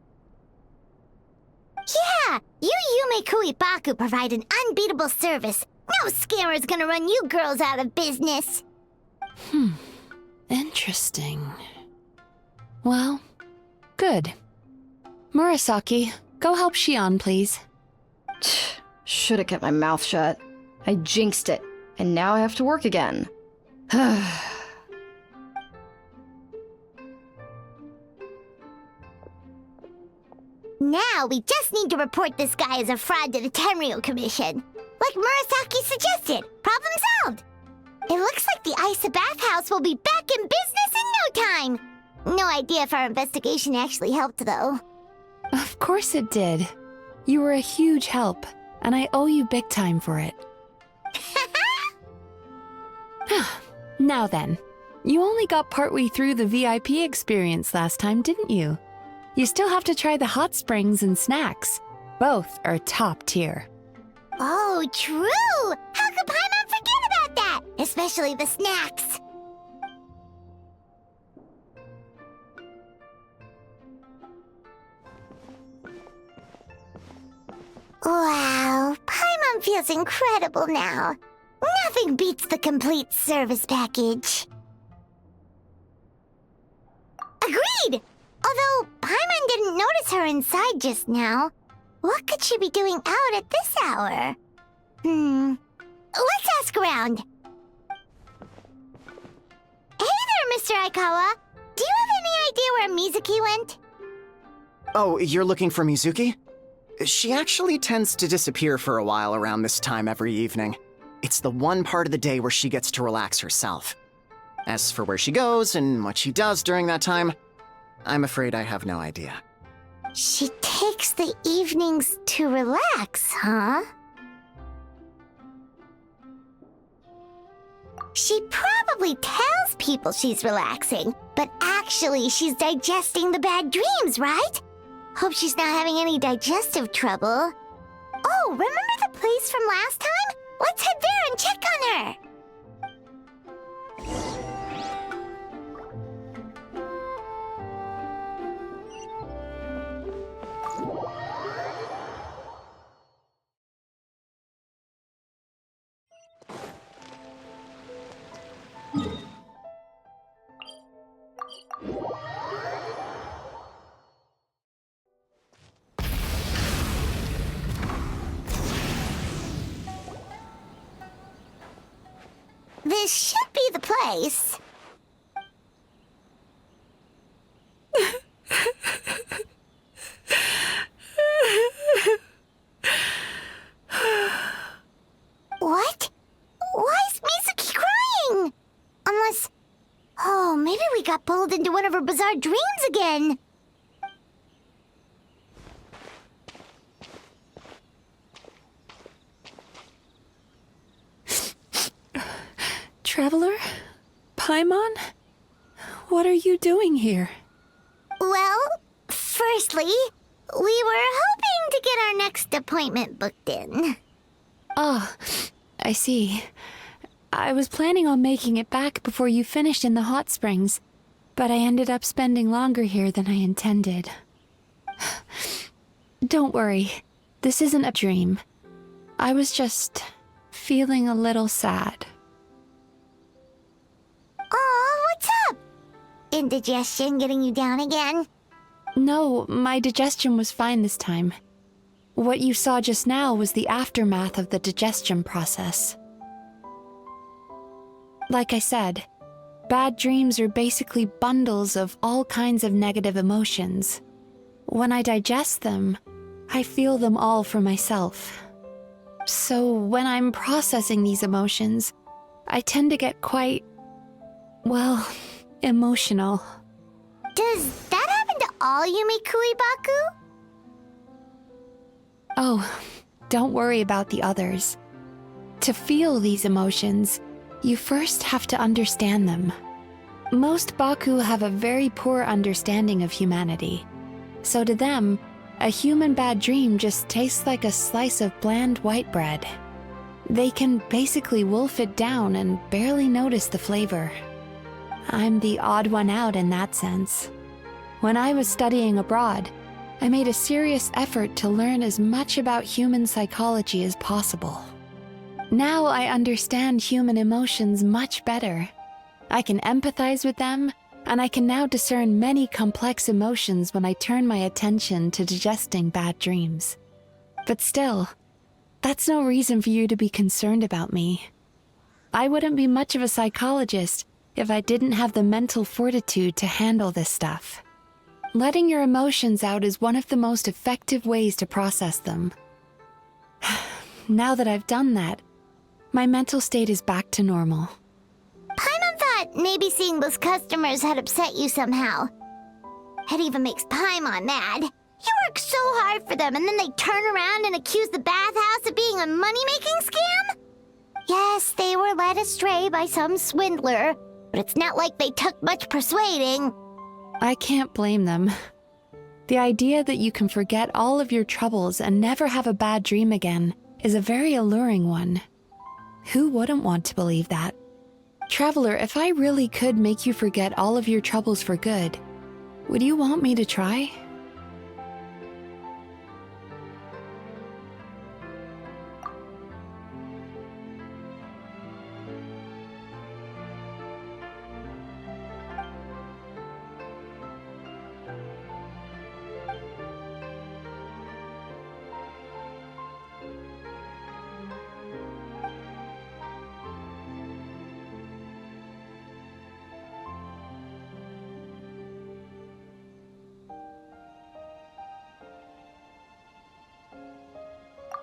Yeah, you Yume Kuibaku provide an unbeatable service. No scammer's gonna run you girls out of business. Interesting. Well, good. Murasaki, go help Shion, please. Should have kept my mouth shut. I jinxed it, and now I have to work again. Now we just need to report this guy as a fraud to the Tenryo Commission. Like Murasaki suggested. Problem solved. It looks like the Isa bathhouse will be back in business in no time. No idea if our investigation actually helped, though. Of course it did. You were a huge help, and I owe you big time for it. Now then, you only got partway through the VIP experience last time, didn't you? You still have to try the hot springs and snacks. Both are top tier. Oh, true! How could Paimon forget about that? Especially the snacks. Wow, Paimon feels incredible now. Nothing beats the complete service package. Agreed! Although Paimon didn't notice her inside just now. What could she be doing out at this hour? Let's ask around. Hey there, Mr. Aikawa. Do you have any idea where Mizuki went? Oh, you're looking for Mizuki? She actually tends to disappear for a while around this time every evening. It's the one part of the day where she gets to relax herself. As for where she goes and what she does during that time, I'm afraid I have no idea. She takes the evenings to relax, huh? She probably tells people she's relaxing, but actually she's digesting the bad dreams, right? Hope she's not having any digestive trouble. Oh, remember the place from last time? Let's head there and check on her! This should be the place. What? Why is Mizuki crying? Unless... Oh, maybe we got pulled into one of her bizarre dreams again. Traveler? Paimon? What are you doing here? Well, firstly, we were hoping to get our next appointment booked in. Oh, I see. I was planning on making it back before you finished in the hot springs, but I ended up spending longer here than I intended. Don't worry, this isn't a dream. I was just feeling a little sad. Oh, what's up? Indigestion getting you down again? No, my digestion was fine this time. What you saw just now was the aftermath of the digestion process. Like I said, bad dreams are basically bundles of all kinds of negative emotions. When I digest them, I feel them all for myself. So when I'm processing these emotions, I tend to get quite, well, emotional. Does that happen to all Yume Kuibaku? Oh, don't worry about the others. To feel these emotions, You first have to understand them. Most Baku have a very poor understanding of humanity. So to them, a human bad dream just tastes like a slice of bland white bread. They can basically wolf it down and barely notice the flavor. I'm the odd one out in that sense. When I was studying abroad, I made a serious effort to learn as much about human psychology as possible. Now I understand human emotions much better. I can empathize with them, and I can now discern many complex emotions when I turn my attention to digesting bad dreams. But still, that's no reason for you to be concerned about me. I wouldn't be much of a psychologist if I didn't have the mental fortitude to handle this stuff. Letting your emotions out is one of the most effective ways to process them. Now that I've done that, my mental state is back to normal. Paimon thought maybe seeing those customers had upset you somehow. It even makes Paimon mad. You work so hard for them and then they turn around and accuse the bathhouse of being a money-making scam? Yes, they were led astray by some swindler, but it's not like they took much persuading. I can't blame them. The idea that you can forget all of your troubles and never have a bad dream again is a very alluring one. Who wouldn't want to believe that? Traveler, if I really could make you forget all of your troubles for good, would you want me to try?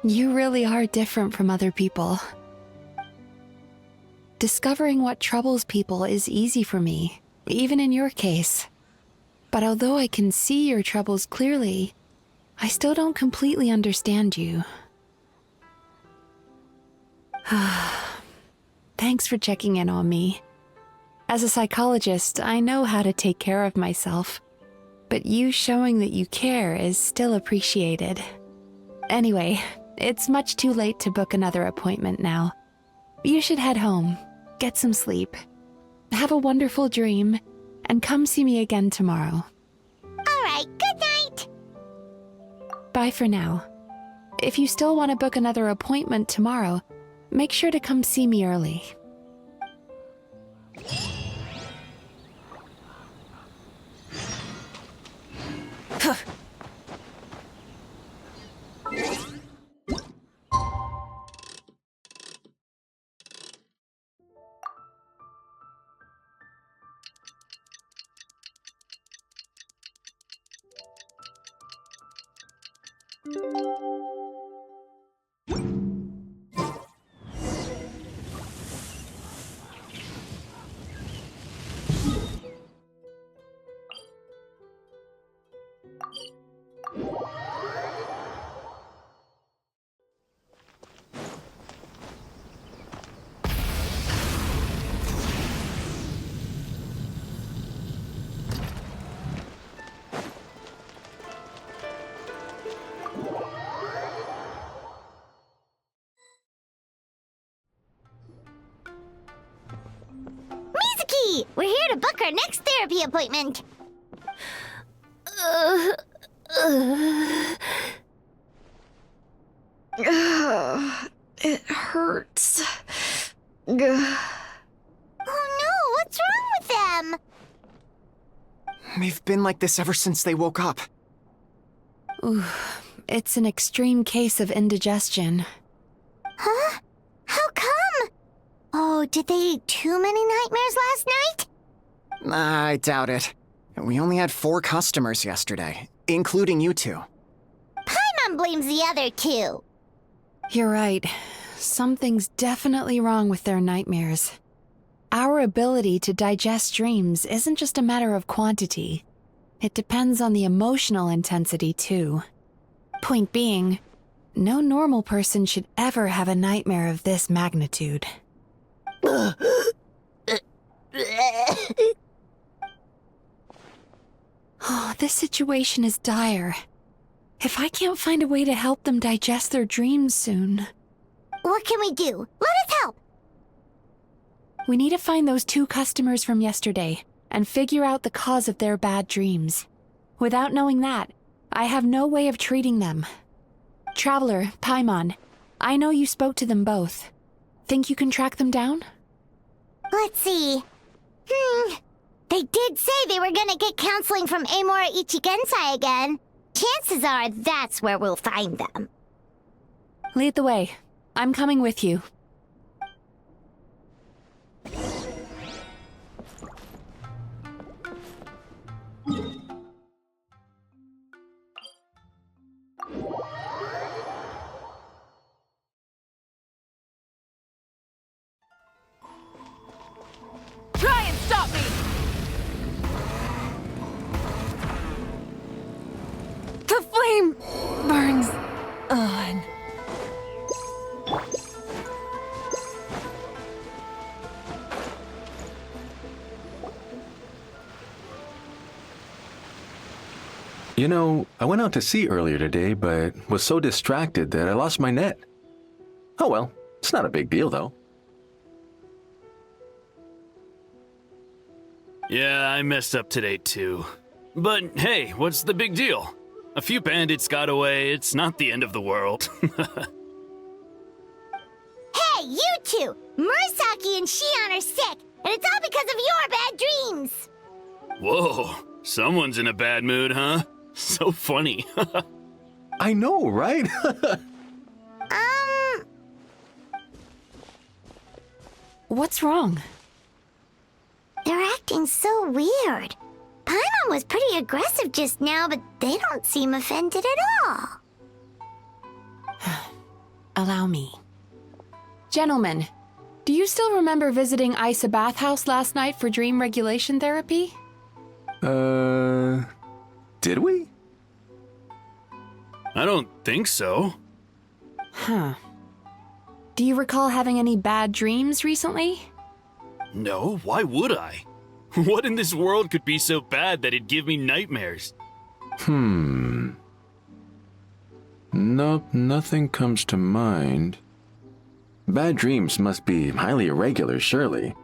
You really are different from other people. Discovering what troubles people is easy for me, even in your case. But although I can see your troubles clearly, I still don't completely understand you. Thanks for checking in on me. As a psychologist, I know how to take care of myself, but you showing that you care is still appreciated. Anyway, it's much too late to book another appointment now. You should head home, get some sleep, have a wonderful dream, and come see me again tomorrow. Alright, good night! Bye for now. If you still want to book another appointment tomorrow, make sure to come see me early. Mizuki! We're here to book our next therapy appointment. It hurts. Oh no, what's wrong with them? They've been like this ever since they woke up. Ooh, it's an extreme case of indigestion. Huh? How come? Oh, did they eat too many nightmares last night? I doubt it. We only had 4 customers yesterday, including you two. Paimon blames the other 2. You're right. Something's definitely wrong with their nightmares. Our ability to digest dreams isn't just a matter of quantity. It depends on the emotional intensity, too. Point being, no normal person should ever have a nightmare of this magnitude. Ugh, Oh, this situation is dire. If I can't find a way to help them digest their dreams soon... What can we do? Let us help! We need to find those 2 customers from yesterday and figure out the cause of their bad dreams. Without knowing that, I have no way of treating them. Traveler, Paimon, I know you spoke to them both. Think you can track them down? Let's see. They did say they were gonna get counseling from Amora Ichigensai again. Chances are that's where we'll find them. Lead the way. I'm coming with you. Try and stop me! The flame burns on. You know, I went out to sea earlier today, but was so distracted that I lost my net. Oh well, it's not a big deal though. Yeah, I messed up today too. But hey, what's the big deal? A few bandits got away, it's not the end of the world. Hey, you two! Murasaki and Shion are sick, and it's all because of your bad dreams! Whoa, someone's in a bad mood, huh? So funny. I know, right? What's wrong? They're acting so weird. Paimon was pretty aggressive just now, but they don't seem offended at all. Allow me. Gentlemen, do you still remember visiting Isa Bathhouse last night for dream regulation therapy? Did we? I don't think so. Huh. Do you recall having any bad dreams recently? No, why would I? What in this world could be so bad that it'd give me nightmares? Nope, nothing comes to mind. Bad dreams must be highly irregular, surely.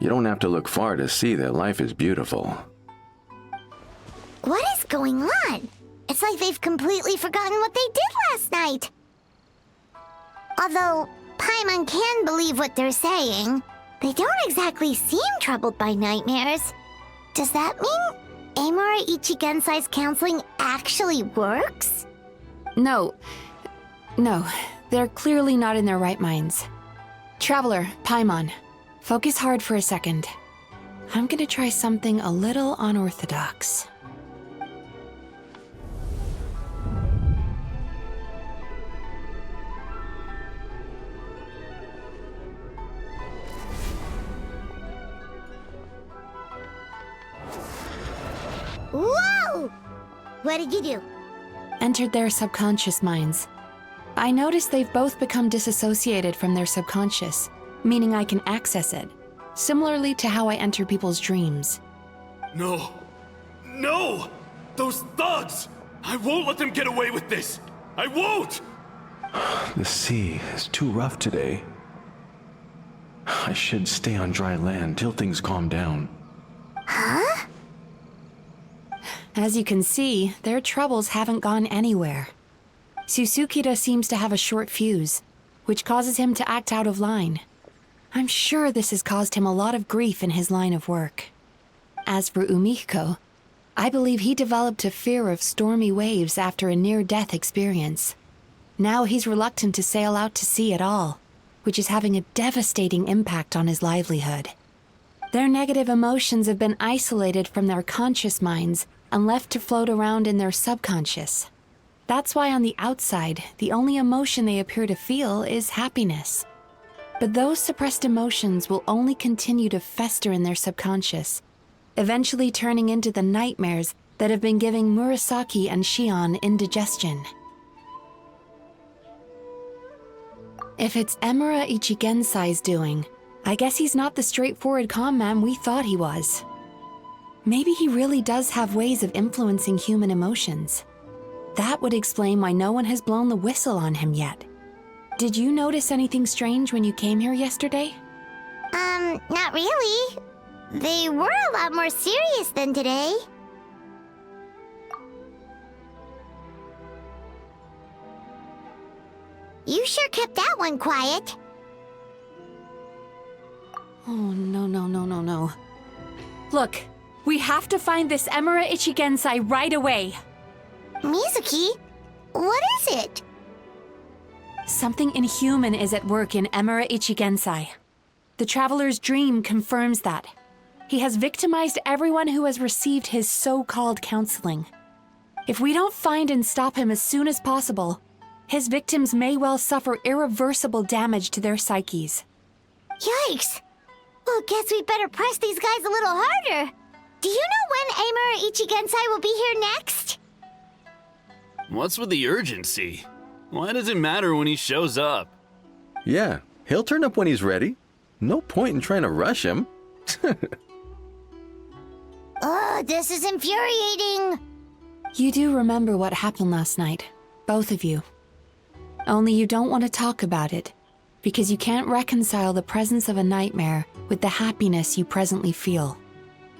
You don't have to look far to see that life is beautiful. What is going on? It's like they've completely forgotten what they did last night. Although Paimon can believe what they're saying, they don't exactly seem troubled by nightmares. Does that mean Amora Ichigensai's counseling actually works? No, they're clearly not in their right minds. Traveler, Paimon, focus hard for a second. I'm gonna try something a little unorthodox. Whoa! What did you do? Entered their subconscious minds. I noticed they've both become disassociated from their subconscious, meaning I can access it, similarly to how I enter people's dreams. No! No! Those thugs! I won't let them get away with this! I won't! The sea is too rough today. I should stay on dry land till things calm down. Huh? As you can see, their troubles haven't gone anywhere. Susukida seems to have a short fuse, which causes him to act out of line. I'm sure this has caused him a lot of grief in his line of work. As for Umiko, I believe he developed a fear of stormy waves after a near-death experience. Now he's reluctant to sail out to sea at all, which is having a devastating impact on his livelihood. Their negative emotions have been isolated from their conscious minds and left to float around in their subconscious. That's why on the outside, the only emotion they appear to feel is happiness. But those suppressed emotions will only continue to fester in their subconscious, eventually turning into the nightmares that have been giving Murasaki and Shion indigestion. If it's Amora Ichigensai's doing, I guess he's not the straightforward con man we thought he was. Maybe he really does have ways of influencing human emotions. That would explain why no one has blown the whistle on him yet. Did you notice anything strange when you came here yesterday? Not really. They were a lot more serious than today. You sure kept that one quiet. Oh, no. Look, we have to find this Emura Ichigensai right away. Mizuki? What is it? Something inhuman is at work in Emura Ichigensai. The Traveler's dream confirms that. He has victimized everyone who has received his so-called counseling. If we don't find and stop him as soon as possible, his victims may well suffer irreversible damage to their psyches. Yikes! Well, guess we better press these guys a little harder. Do you know when Emura Ichigensai will be here next? What's with the urgency? Why does it matter when he shows up? Yeah, he'll turn up when he's ready. No point in trying to rush him. Ugh, this is infuriating. You do remember what happened last night, both of you. Only you don't want to talk about it, because you can't reconcile the presence of a nightmare with the happiness you presently feel.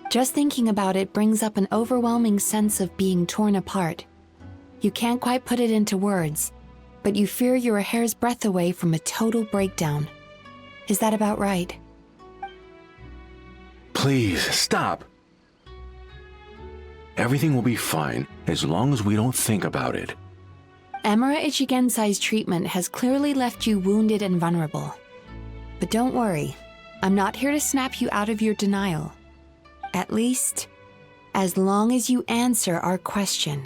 Just thinking about it brings up an overwhelming sense of being torn apart. You can't quite put it into words, but you fear you're a hair's breadth away from a total breakdown. Is that about right? Please, stop. Everything will be fine as long as we don't think about it. Emura Ichigensai's treatment has clearly left you wounded and vulnerable. But don't worry, I'm not here to snap you out of your denial. At least, as long as you answer our question.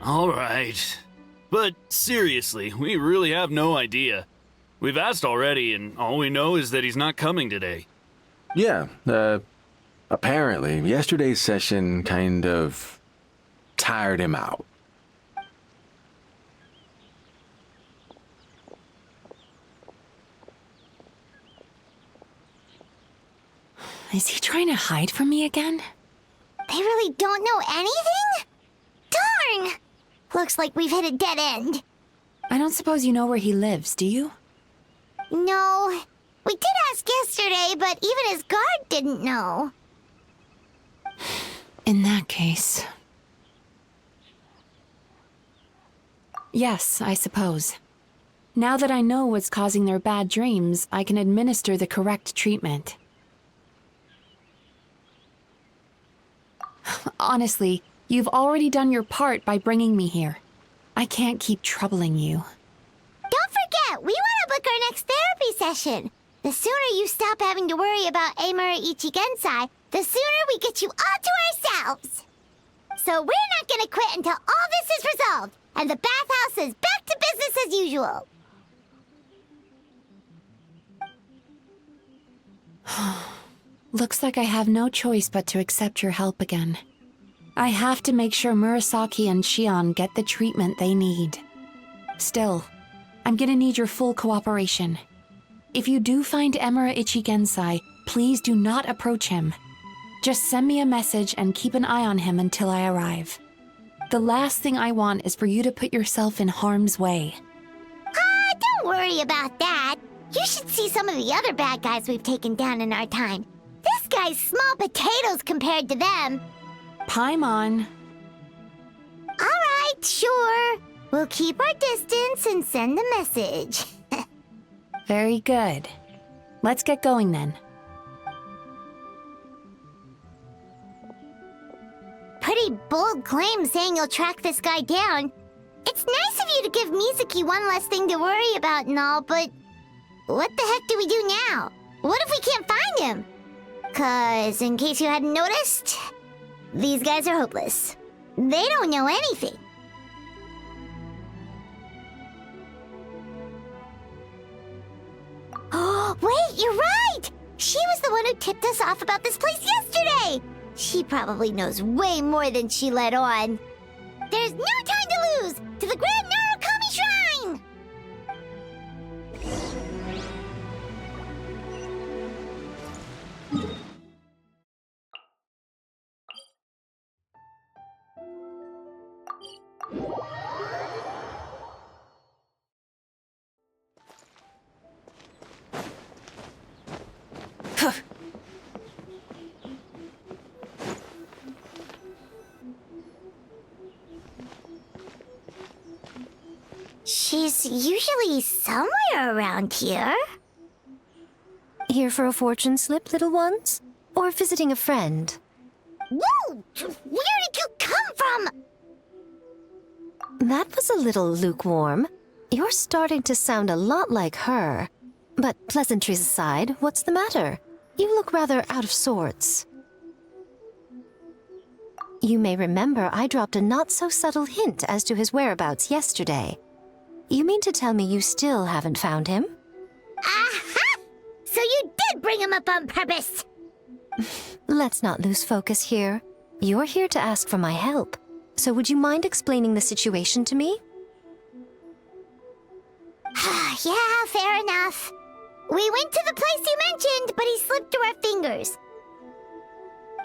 All right. But seriously, we really have no idea. We've asked already, and all we know is that he's not coming today. Yeah, apparently, yesterday's session kind of tired him out. Is he trying to hide from me again? They really don't know anything? Darn! Looks like we've hit a dead end. I don't suppose you know where he lives, do you? No. We did ask yesterday, but even his guard didn't know. In that case... Yes, I suppose. Now that I know what's causing their bad dreams, I can administer the correct treatment. Honestly, you've already done your part by bringing me here. I can't keep troubling you. Don't forget, we want to book our next therapy session. The sooner you stop having to worry about Emura Ichigensai, the sooner we get you all to ourselves. So we're not going to quit until all this is resolved, and the bathhouse is back to business as usual. Looks like I have no choice but to accept your help again. I have to make sure Murasaki and Shion get the treatment they need. Still, I'm gonna need your full cooperation. If you do find Emura Ichigensai, please do not approach him. Just send me a message and keep an eye on him until I arrive. The last thing I want is for you to put yourself in harm's way. Don't worry about that. You should see some of the other bad guys we've taken down in our time. This guy's small potatoes compared to them. Paimon. All right, sure. We'll keep our distance and send the message. Very good. Let's get going then. Pretty bold claim saying you'll track this guy down. It's nice of you to give Mizuki one less thing to worry about and all, but what the heck do we do now? What if we can't find him? 'Cause, in case you hadn't noticed, these guys are hopeless. They don't know anything. Oh, wait, you're right! She was the one who tipped us off about this place yesterday! She probably knows way more than she let on. There's no time to lose! To the Grand Narukami Shrine! She's usually somewhere around here. Here for a fortune slip, little ones? Or visiting a friend? Whoa! Where did you come from? That was a little lukewarm. You're starting to sound a lot like her. But pleasantries aside, what's the matter? You look rather out of sorts. You may remember I dropped a not-so-subtle hint as to his whereabouts yesterday. You mean to tell me you still haven't found him? Aha! So you did bring him up on purpose! Let's not lose focus here. You're here to ask for my help. So would you mind explaining the situation to me? Yeah, fair enough. We went to the place you mentioned, but he slipped through our fingers.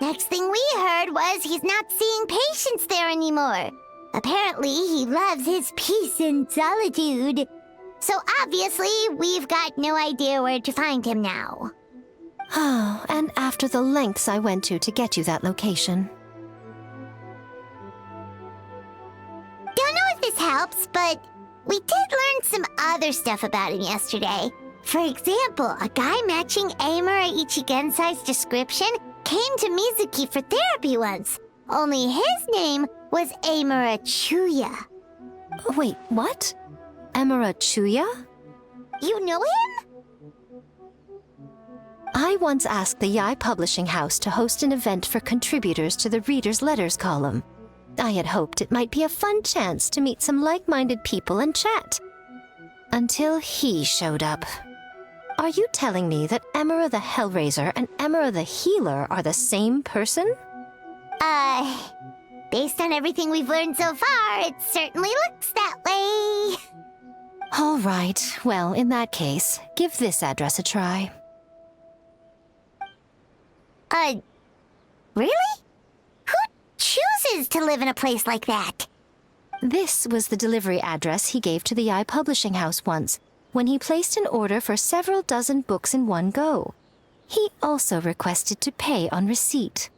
Next thing we heard was he's not seeing patients there anymore. Apparently, he loves his peace and solitude. So obviously, we've got no idea where to find him now. Oh, and after the lengths I went to get you that location. Don't know if this helps, but we did learn some other stuff about him yesterday. For example, a guy matching Amura Ichigensai's description came to Mizuki for therapy once. Only his name was Amura Chuya. Wait, what? Amura Chuya? You know him? I once asked the Yai Publishing House to host an event for contributors to the Reader's Letters column. I had hoped it might be a fun chance to meet some like-minded people and chat. Until he showed up. Are you telling me that Amura the Hellraiser and Amura the Healer are the same person? Based on everything we've learned so far, it certainly looks that way. All right. Well, in that case, give this address a try. Really? Who chooses to live in a place like that? This was the delivery address he gave to the Yai Publishing House once, when he placed an order for several dozen books in one go. He also requested to pay on receipt.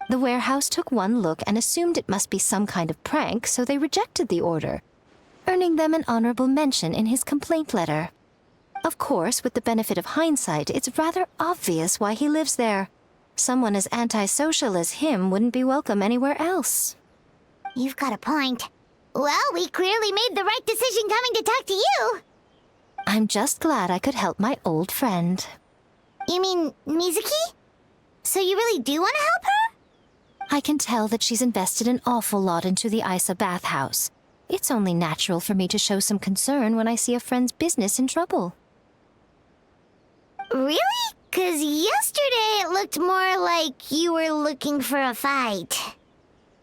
The warehouse took one look and assumed it must be some kind of prank, so they rejected the order, earning them an honorable mention in his complaint letter. Of course, with the benefit of hindsight, it's rather obvious why he lives there. Someone as antisocial as him wouldn't be welcome anywhere else. You've got a point. Well, we clearly made the right decision coming to talk to you. I'm just glad I could help my old friend. You mean Mizuki? So you really do want to help her? I can tell that she's invested an awful lot into the Isa bathhouse. It's only natural for me to show some concern when I see a friend's business in trouble. Really? 'Cause yesterday it looked more like you were looking for a fight.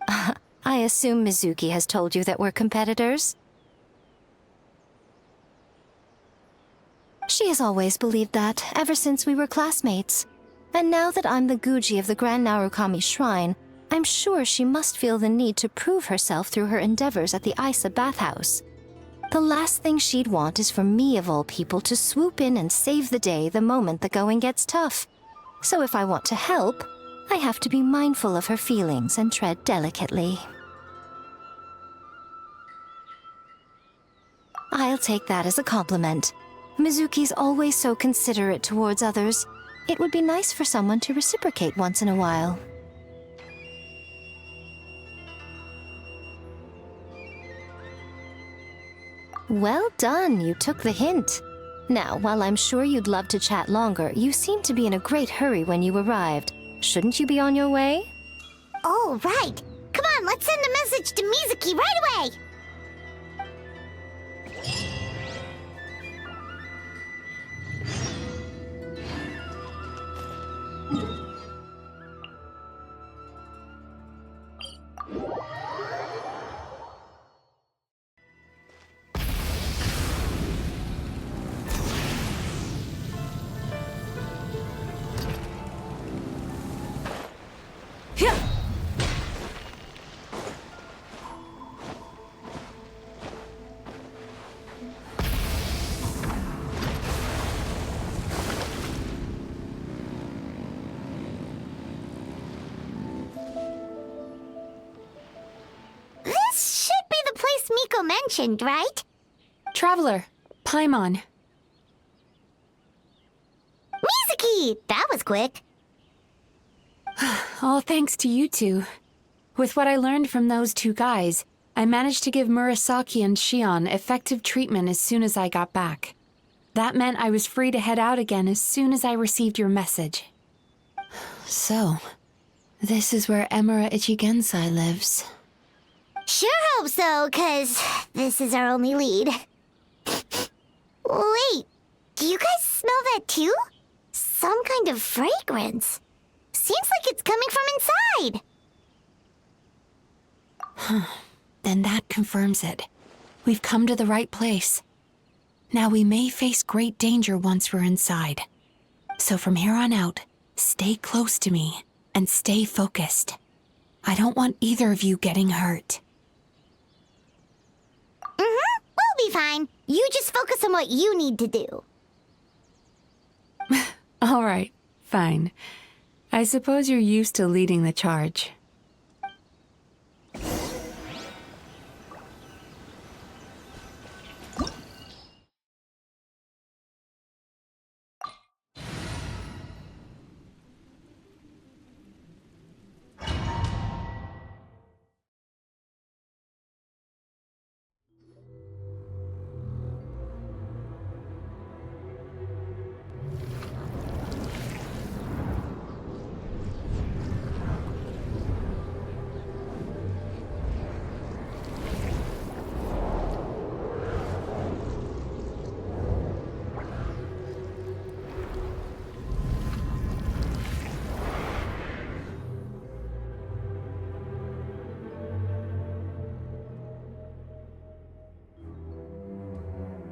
I assume Mizuki has told you that we're competitors? She has always believed that, ever since we were classmates. And now that I'm the Guji of the Grand Narukami Shrine, I'm sure she must feel the need to prove herself through her endeavors at the Isa bathhouse. The last thing she'd want is for me, of all people, to swoop in and save the day the moment the going gets tough. So if I want to help, I have to be mindful of her feelings and tread delicately. I'll take that as a compliment. Mizuki's always so considerate towards others. It would be nice for someone to reciprocate once in a while. Well done, you took the hint. Now, while I'm sure you'd love to chat longer, you seemed to be in a great hurry when you arrived. Shouldn't you be on your way? Oh, right. Come on, let's send a message to Mizuki right away. This should be the place Miko mentioned, right? Traveler, Paimon. Mizuki! That was quick. All thanks to you two. With what I learned from those two guys, I managed to give Murasaki and Shion effective treatment as soon as I got back. That meant I was free to head out again as soon as I received your message. So, this is where Emura Ichigensai lives. Sure hope so, 'cause this is our only lead. Wait, do you guys smell that too? Some kind of fragrance. Seems like it's coming from inside. Then that confirms it. We've come to the right place. Now we may face great danger once we're inside. So from here on out, stay close to me and stay focused. I don't want either of you getting hurt. We'll be fine. You just focus on what you need to do. All right, fine. I suppose you're used to leading the charge.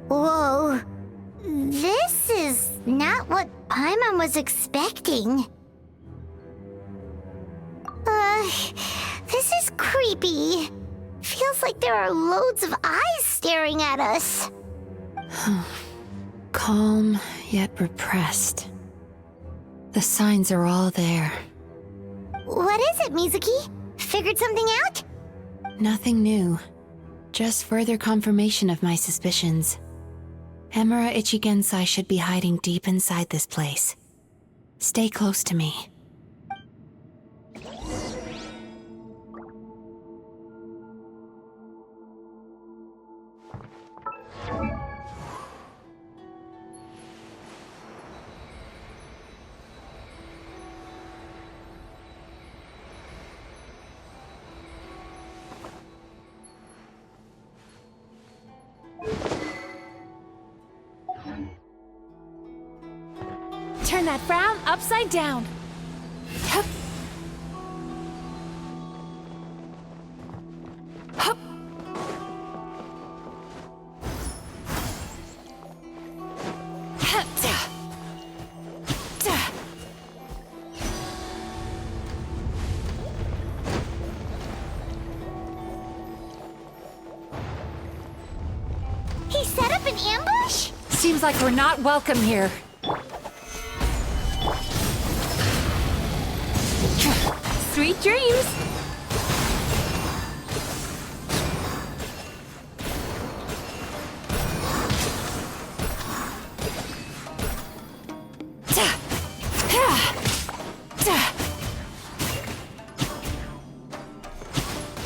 Whoa. This is not what Paimon was expecting. This is creepy. Feels like there are loads of eyes staring at us. Calm, yet repressed. The signs are all there. What is it, Mizuki? Figured something out? Nothing new. Just further confirmation of my suspicions. Emura Ichigensai should be hiding deep inside this place. Stay close to me. Turn that frown upside down. Hup. Hup. Hup. Da. Da. He set up an ambush? Seems like we're not welcome here. Sweet dreams!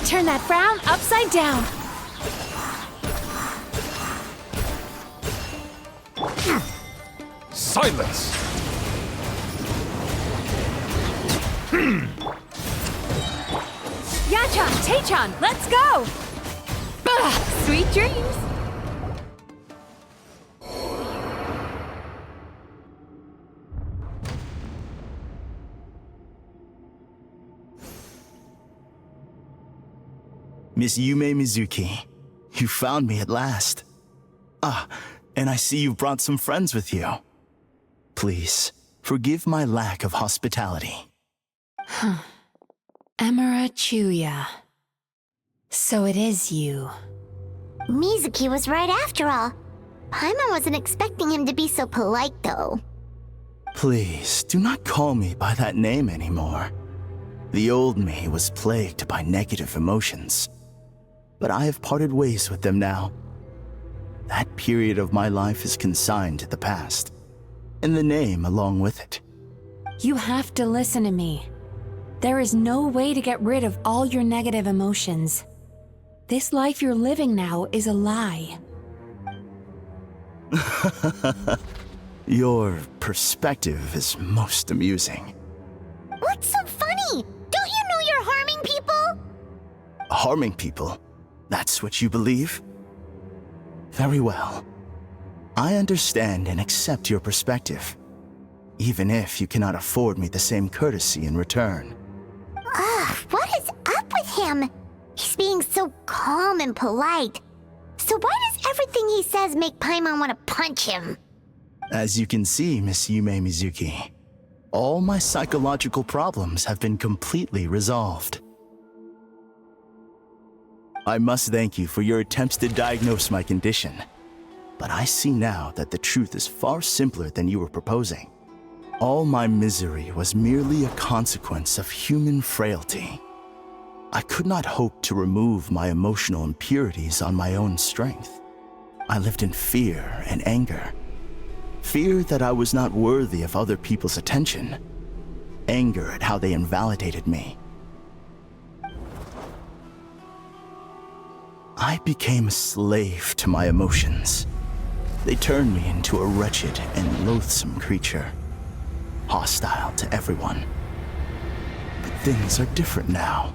Turn that frown upside down. Silence! Yachan, Taechan, let's go! Sweet dreams! Miss Yume Mizuki, you found me at last. Ah, and I see you brought some friends with you. Please, forgive my lack of hospitality. Emura Chuya. So it is you. Mizuki was right after all. Paimon wasn't expecting him to be so polite, though. Please, do not call me by that name anymore. The old me was plagued by negative emotions, but I have parted ways with them now. That period of my life is consigned to the past, and the name along with it. You have to listen to me. There is no way to get rid of all your negative emotions. This life you're living now is a lie. Your perspective is most amusing. What's so funny? Don't you know you're harming people? Harming people? That's what you believe? Very well. I understand and accept your perspective, even if you cannot afford me the same courtesy in return. Ugh, what is up with him? He's being so calm and polite. So why does everything he says make Paimon want to punch him? As you can see, Miss Yume Mizuki, all my psychological problems have been completely resolved. I must thank you for your attempts to diagnose my condition, but I see now that the truth is far simpler than you were proposing. All my misery was merely a consequence of human frailty. I could not hope to remove my emotional impurities on my own strength. I lived in fear and anger. Fear that I was not worthy of other people's attention. Anger at how they invalidated me. I became a slave to my emotions. They turned me into a wretched and loathsome creature, hostile to everyone. But things are different now.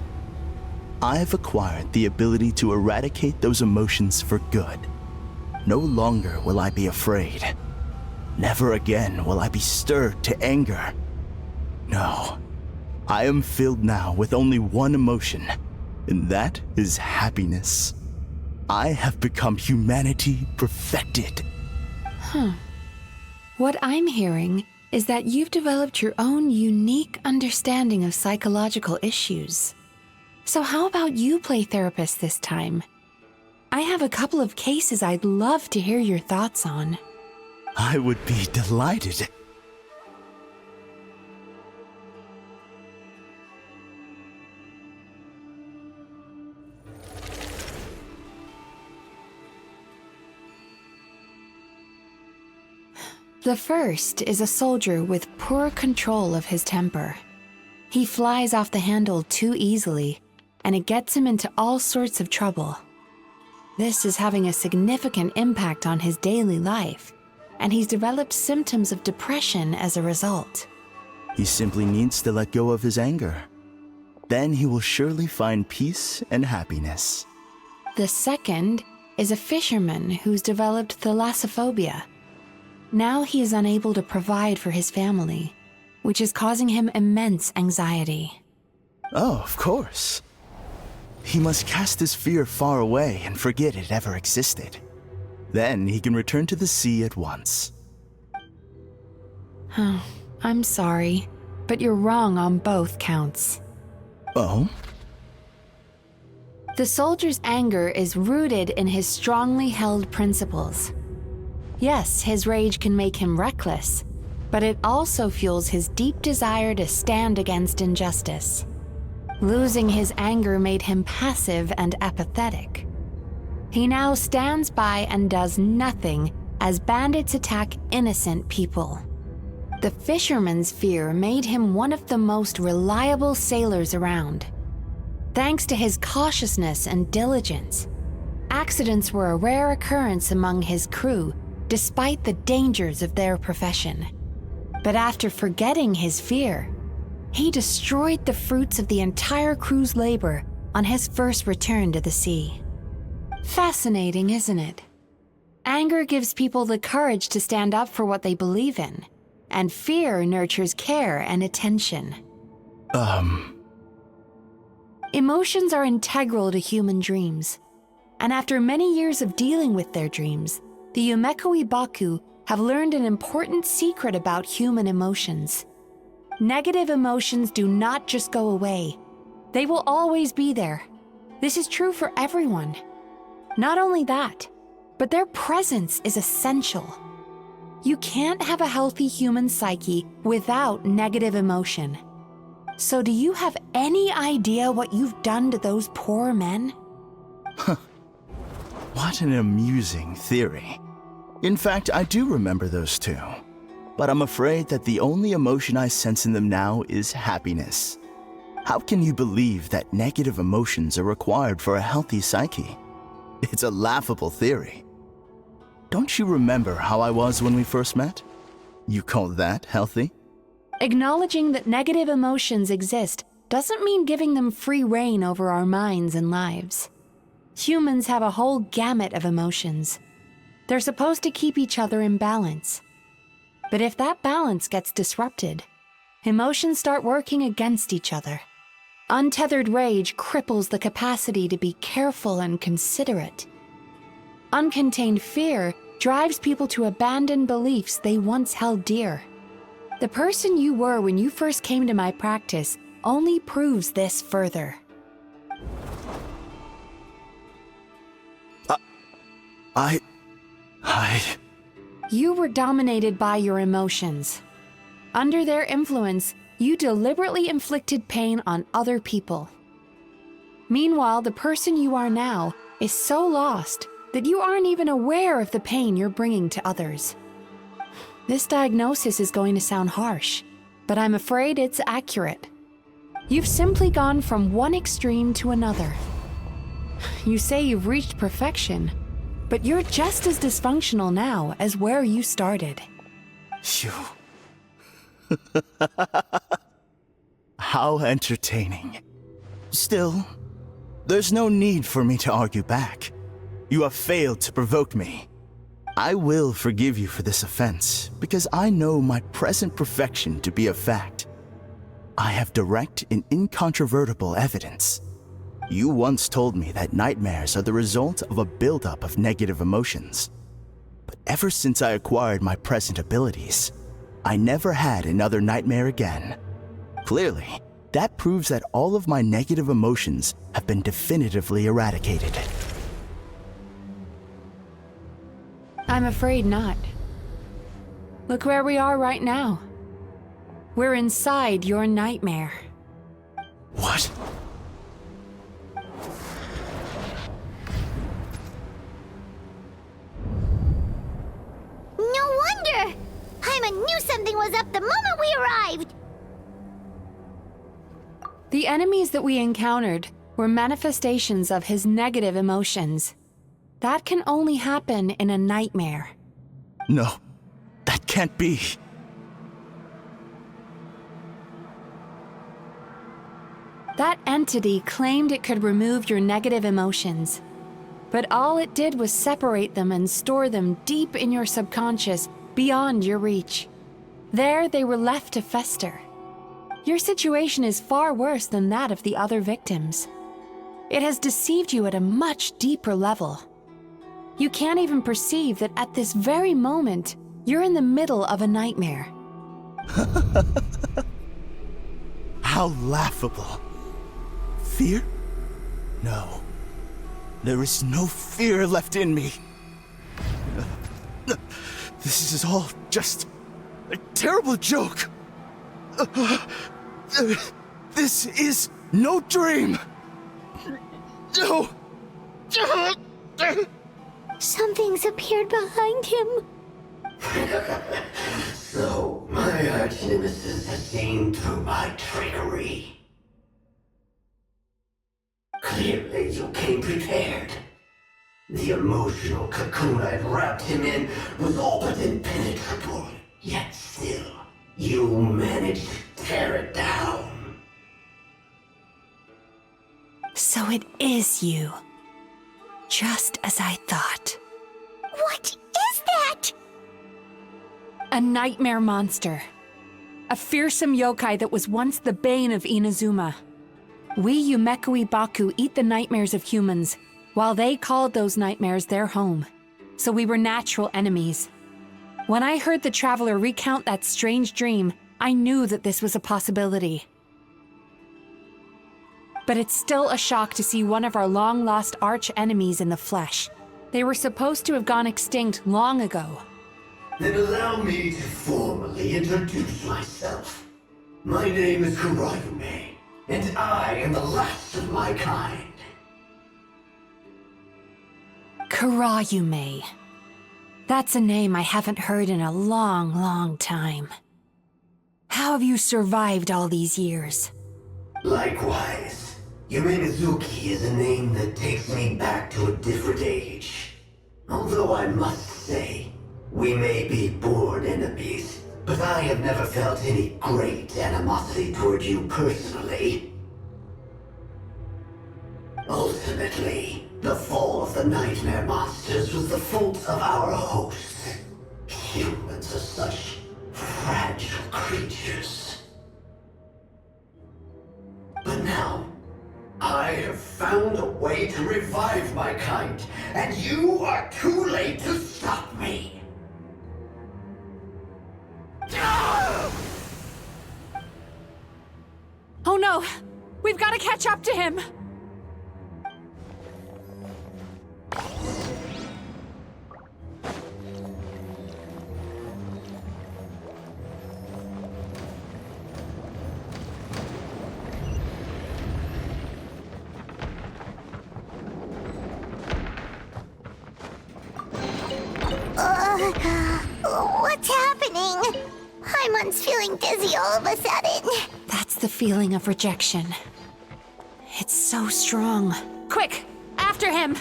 I've acquired the ability to eradicate those emotions for good. No longer will I be afraid. Never again will I be stirred to anger. No, I am filled now with only one emotion, and that is happiness. I have become humanity perfected. What I'm hearing is that you've developed your own unique understanding of psychological issues. So how about you play therapist this time? I have a couple of cases I'd love to hear your thoughts on. I would be delighted. The first is a soldier with poor control of his temper. He flies off the handle too easily, and it gets him into all sorts of trouble. This is having a significant impact on his daily life, and he's developed symptoms of depression as a result. He simply needs to let go of his anger. Then he will surely find peace and happiness. The second is a fisherman who's developed thalassophobia. Now he is unable to provide for his family, which is causing him immense anxiety. Oh, of course. He must cast his fear far away and forget it ever existed. Then he can return to the sea at once. Oh, I'm sorry, but you're wrong on both counts. Oh? The soldier's anger is rooted in his strongly held principles. Yes, his rage can make him reckless, but it also fuels his deep desire to stand against injustice. Losing his anger made him passive and apathetic. He now stands by and does nothing as bandits attack innocent people. The fisherman's fear made him one of the most reliable sailors around. Thanks to his cautiousness and diligence, accidents were a rare occurrence among his crew despite the dangers of their profession. But after forgetting his fear, he destroyed the fruits of the entire crew's labor on his first return to the sea. Fascinating, isn't it? Anger gives people the courage to stand up for what they believe in, and fear nurtures care and attention. Emotions are integral to human dreams, and after many years of dealing with their dreams, the Yumekoi Baku have learned an important secret about human emotions. Negative emotions do not just go away. They will always be there. This is true for everyone. Not only that, but their presence is essential. You can't have a healthy human psyche without negative emotion. So do you have any idea what you've done to those poor men? What an amusing theory. In fact, I do remember those two. But I'm afraid that the only emotion I sense in them now is happiness. How can you believe that negative emotions are required for a healthy psyche? It's a laughable theory. Don't you remember how I was when we first met? You call that healthy? Acknowledging that negative emotions exist doesn't mean giving them free rein over our minds and lives. Humans have a whole gamut of emotions. They're supposed to keep each other in balance. But if that balance gets disrupted, emotions start working against each other. Untethered rage cripples the capacity to be careful and considerate. Uncontained fear drives people to abandon beliefs they once held dear. The person you were when you first came to my practice only proves this further. You were dominated by your emotions. Under their influence, you deliberately inflicted pain on other people. Meanwhile, the person you are now is so lost that you aren't even aware of the pain you're bringing to others. This diagnosis is going to sound harsh, but I'm afraid it's accurate. You've simply gone from one extreme to another. You say you've reached perfection, but you're just as dysfunctional now as where you started. Phew. How entertaining. Still, there's no need for me to argue back. You have failed to provoke me. I will forgive you for this offense, because I know my present perfection to be a fact. I have direct and incontrovertible evidence. You once told me that nightmares are the result of a buildup of negative emotions. But ever since I acquired my present abilities, I never had another nightmare again. Clearly, that proves that all of my negative emotions have been definitively eradicated. I'm afraid not. Look where we are right now. We're inside your nightmare. What? No wonder! Paimon knew something was up the moment we arrived! The enemies that we encountered were manifestations of his negative emotions. That can only happen in a nightmare. No, that can't be. That entity claimed it could remove your negative emotions. But all it did was separate them and store them deep in your subconscious, beyond your reach. There they were left to fester. Your situation is far worse than that of the other victims. It has deceived you at a much deeper level. You can't even perceive that at this very moment, you're in the middle of a nightmare. How laughable. Fear? No. There is no fear left in me. This is all just a terrible joke. This is no dream. No. Something's appeared behind him. So, my arch-nemesis has seen through my trickery. Clearly, you came prepared. The emotional cocoon I'd wrapped him in was all but impenetrable. Yet still, you managed to tear it down. So it is you. Just as I thought. What is that? A nightmare monster. A fearsome yokai that was once the bane of Inazuma. We Yumekui Baku eat the nightmares of humans, while they called those nightmares their home. So we were natural enemies. When I heard the traveler recount that strange dream, I knew that this was a possibility. But it's still a shock to see one of our long-lost arch-enemies in the flesh. They were supposed to have gone extinct long ago. Then allow me to formally introduce myself. My name is Kurayume, and I am the last of my kind. Kurayume. That's a name I haven't heard in a long, long time. How have you survived all these years? Likewise. Yume Mizuki is a name that takes me back to a different age. Although I must say, we may be born enemies, but I have never felt any great animosity toward you personally. Ultimately, the fall of the nightmare monsters was the fault of our hosts. Humans are such fragile creatures. But now, I have found a way to revive my kind, and you are too late to stop me. Oh no! We've got to catch up to him! What's happening? Paimon's feeling dizzy all of a sudden. That's the feeling of rejection. It's so strong. Quick! After him!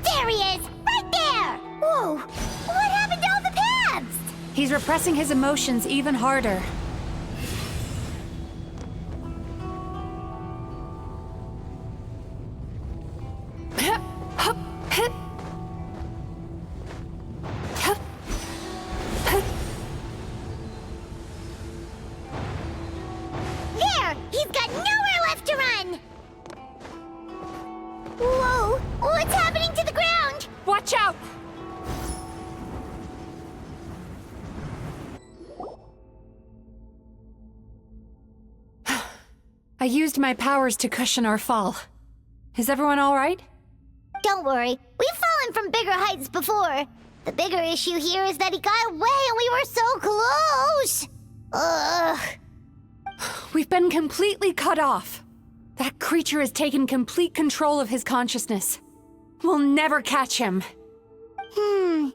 There he is! Right there! Whoa! What happened to all the paths? He's repressing his emotions even harder. There! He's got nowhere left to run! Whoa! What's happening to the ground? Watch out! I used my powers to cushion our fall. Is everyone all right? Don't worry, we've fallen from bigger heights before. The bigger issue here is that he got away and we were so close! Ugh. We've been completely cut off. That creature has taken complete control of his consciousness. We'll never catch him. Would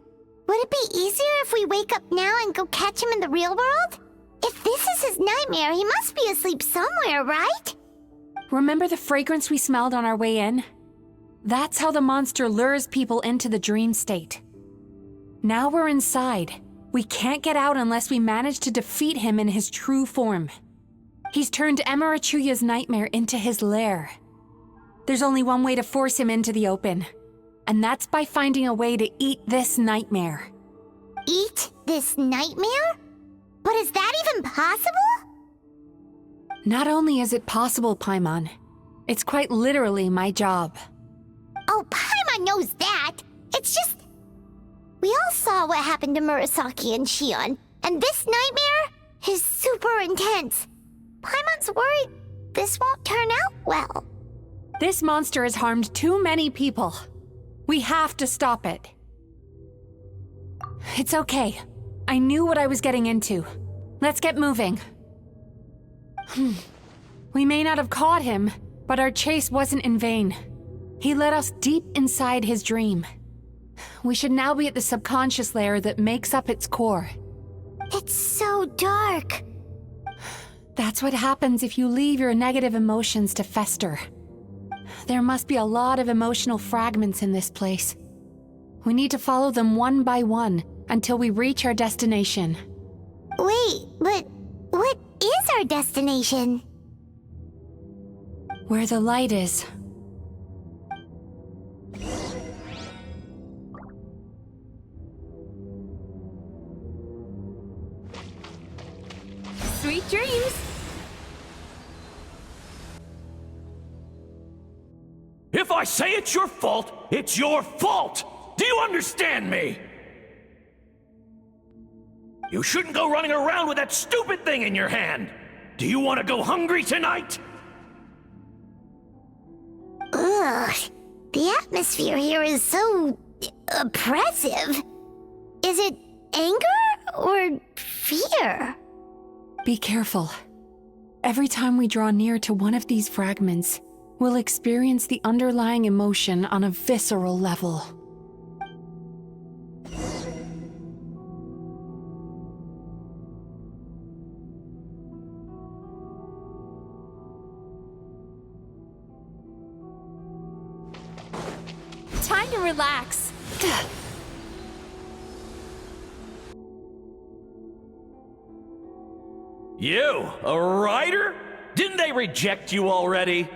it be easier if we wake up now and go catch him in the real world? If this is his nightmare, he must be asleep somewhere, right? Remember the fragrance we smelled on our way in? That's how the monster lures people into the dream state. Now we're inside. We can't get out unless we manage to defeat him in his true form. He's turned Emarachuya's nightmare into his lair. There's only one way to force him into the open, and that's by finding a way to eat this nightmare. Eat this nightmare? But is that even possible? Not only is it possible, Paimon, it's quite literally my job. Oh, Paimon knows that. It's just... We all saw what happened to Murasaki and Shion, and this nightmare is super intense. Paimon's worried this won't turn out well. This monster has harmed too many people. We have to stop it. It's okay. I knew what I was getting into. Let's get moving. We may not have caught him, but our chase wasn't in vain. He led us deep inside his dream. We should now be at the subconscious layer that makes up its core. It's so dark. That's what happens if you leave your negative emotions to fester. There must be a lot of emotional fragments in this place. We need to follow them one by one until we reach our destination. Wait, but what is our destination? Where the light is. Sweet dreams! If I say it's your fault, it's your fault! Do you understand me? You shouldn't go running around with that stupid thing in your hand! Do you want to go hungry tonight? Ugh, the atmosphere here is so... oppressive. Is it anger or fear? Be careful. Every time we draw near to one of these fragments, we'll experience the underlying emotion on a visceral level. Time to relax. You, a writer? Didn't they reject you already?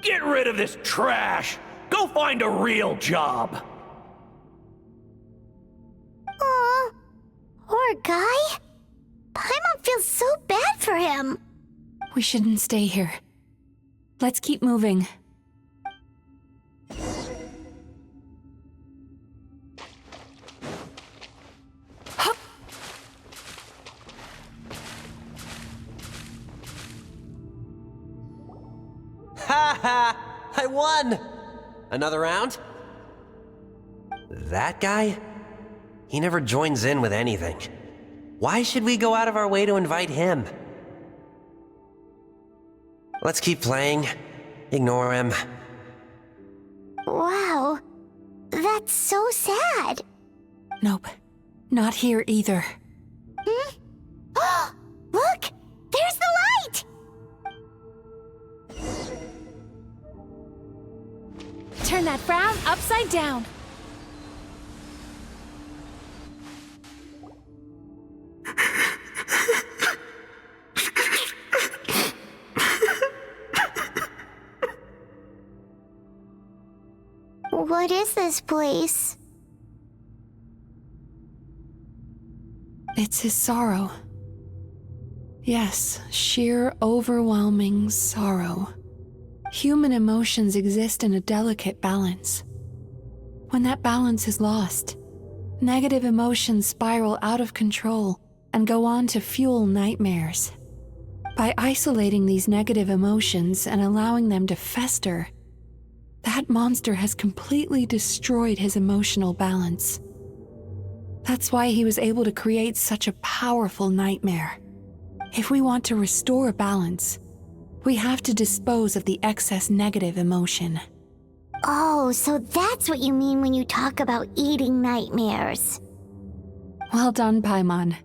Get rid of this trash! Go find a real job! Aw, poor guy. Paimon feels so bad for him. We shouldn't stay here. Let's keep moving. Ha ha! I won! Another round? That guy? He never joins in with anything. Why should we go out of our way to invite him? Let's keep playing. Ignore him. Wow, that's so sad. Nope. Not here either. Hmm? Look! There's the light! Turn that frown upside down. What is this place? It's his sorrow. Yes, sheer overwhelming sorrow. Human emotions exist in a delicate balance. When that balance is lost, negative emotions spiral out of control and go on to fuel nightmares. By isolating these negative emotions and allowing them to fester, that monster has completely destroyed his emotional balance. That's why he was able to create such a powerful nightmare. If we want to restore balance, we have to dispose of the excess negative emotion. Oh, so that's what you mean when you talk about eating nightmares. Well done, Paimon.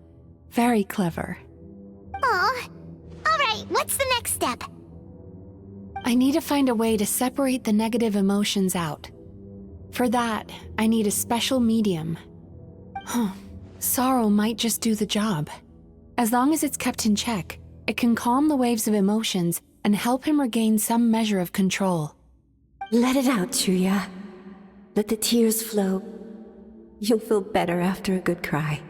Very clever. Aw. Alright, what's the next step? I need to find a way to separate the negative emotions out. For that, I need a special medium. Sorrow might just do the job. As long as it's kept in check, it can calm the waves of emotions and help him regain some measure of control. Let it out, Chuya. Let the tears flow. You'll feel better after a good cry.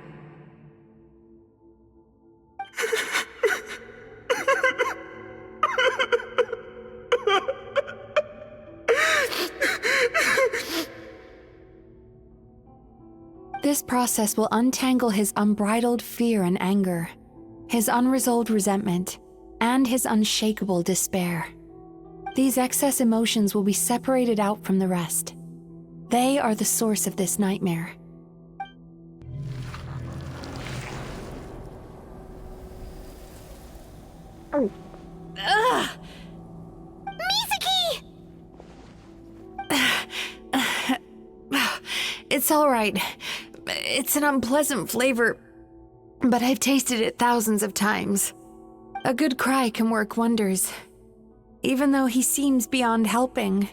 This process will untangle his unbridled fear and anger, his unresolved resentment, and his unshakable despair. These excess emotions will be separated out from the rest. They are the source of this nightmare. Ugh! Mizuki! It's all right. It's an unpleasant flavor, but I've tasted it thousands of times. A good cry can work wonders. Even though he seems beyond helping,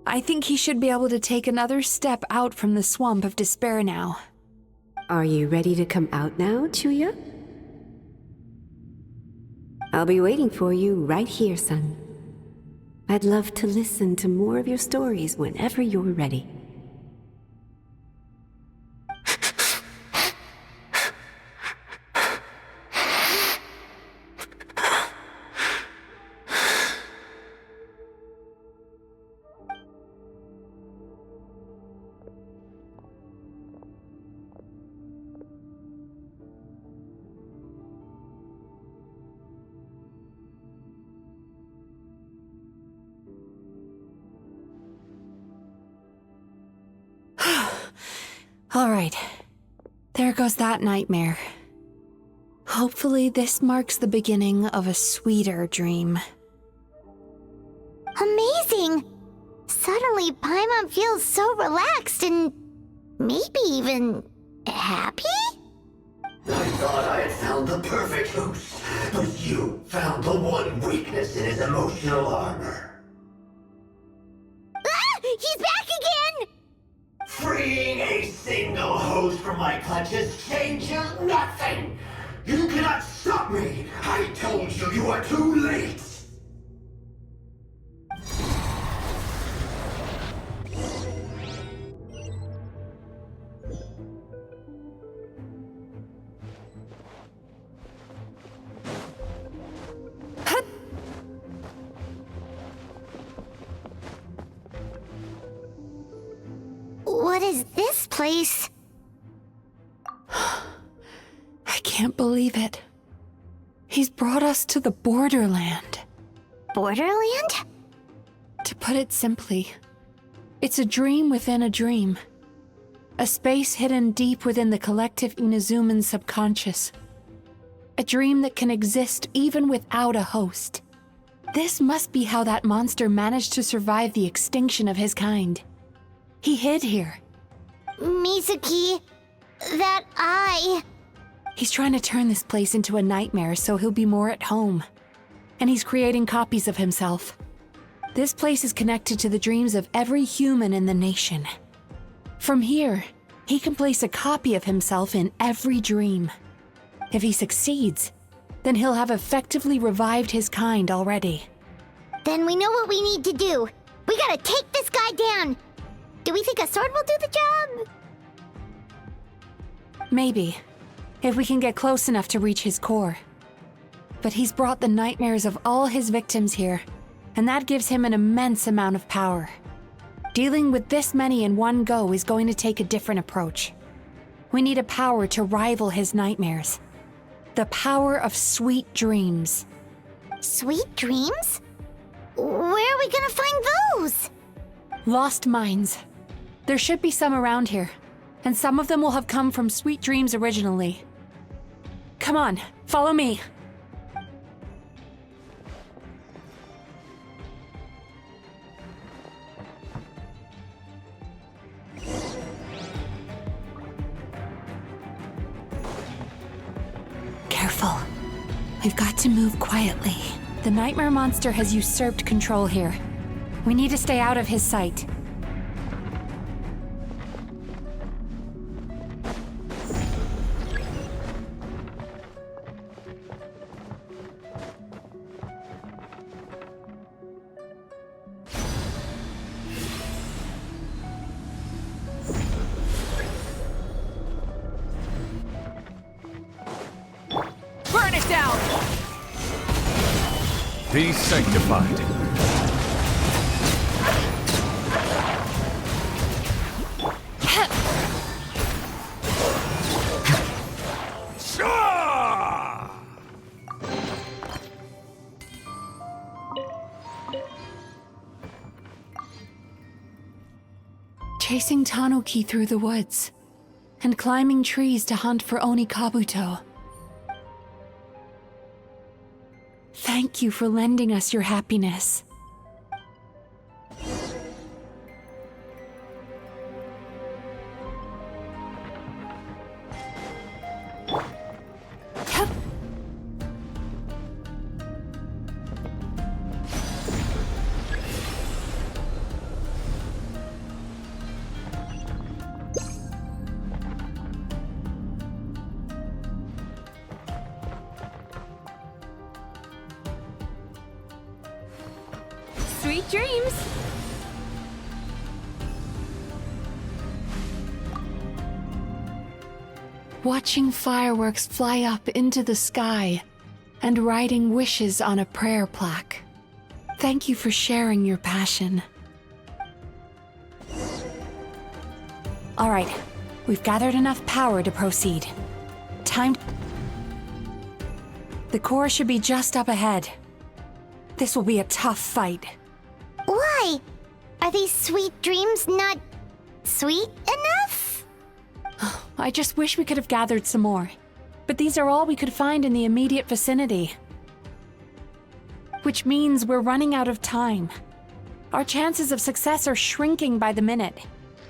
I think he should be able to take another step out from the swamp of despair now. Are you ready to come out now, Chuya? I'll be waiting for you right here, son. I'd love to listen to more of your stories whenever you're ready. All right. There goes that nightmare. Hopefully this marks the beginning of a sweeter dream. Amazing! Suddenly, Paimon feels so relaxed and maybe even happy? I thought I had found the perfect host, but you found the one weakness in his emotional armor. Ah! He's back again! Freeing a single host from my clutches changes nothing! You cannot stop me! I told you you are too late! What is this place? I can't believe it. He's brought us to the Borderland. Borderland? To put it simply, it's a dream within a dream. A space hidden deep within the collective Inazuman subconscious. A dream that can exist even without a host. This must be how that monster managed to survive the extinction of his kind. He hid here. Mizuki, that eye. He's trying to turn this place into a nightmare so he'll be more at home. And he's creating copies of himself. This place is connected to the dreams of every human in the nation. From here, he can place a copy of himself in every dream. If he succeeds, then he'll have effectively revived his kind already. Then we know what we need to do. We gotta take this guy down. Do we think a sword will do the job? Maybe, if we can get close enough to reach his core. But he's brought the nightmares of all his victims here, and that gives him an immense amount of power. Dealing with this many in one go is going to take a different approach. We need a power to rival his nightmares. The power of sweet dreams. Sweet dreams? Where are we gonna find those? Lost minds. There should be some around here, and some of them will have come from sweet dreams originally. Come on, follow me. Careful. We've got to move quietly. The nightmare monster has usurped control here. We need to stay out of his sight. Burn it down! Be sanctified. Chasing Tanuki through the woods, and climbing trees to hunt for Oni Kabuto. Thank you for lending us your happiness. Sweet dreams! Watching fireworks fly up into the sky and writing wishes on a prayer plaque. Thank you for sharing your passion. All right, we've gathered enough power to proceed. Time. The core should be just up ahead. This will be a tough fight. Why? Are these sweet dreams not sweet enough? I just wish we could have gathered some more. But these are all we could find in the immediate vicinity. Which means we're running out of time. Our chances of success are shrinking by the minute.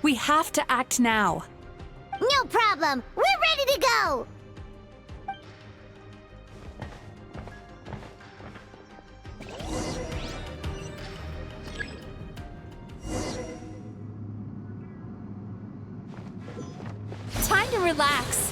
We have to act now. No problem. We're ready to go. Time to relax.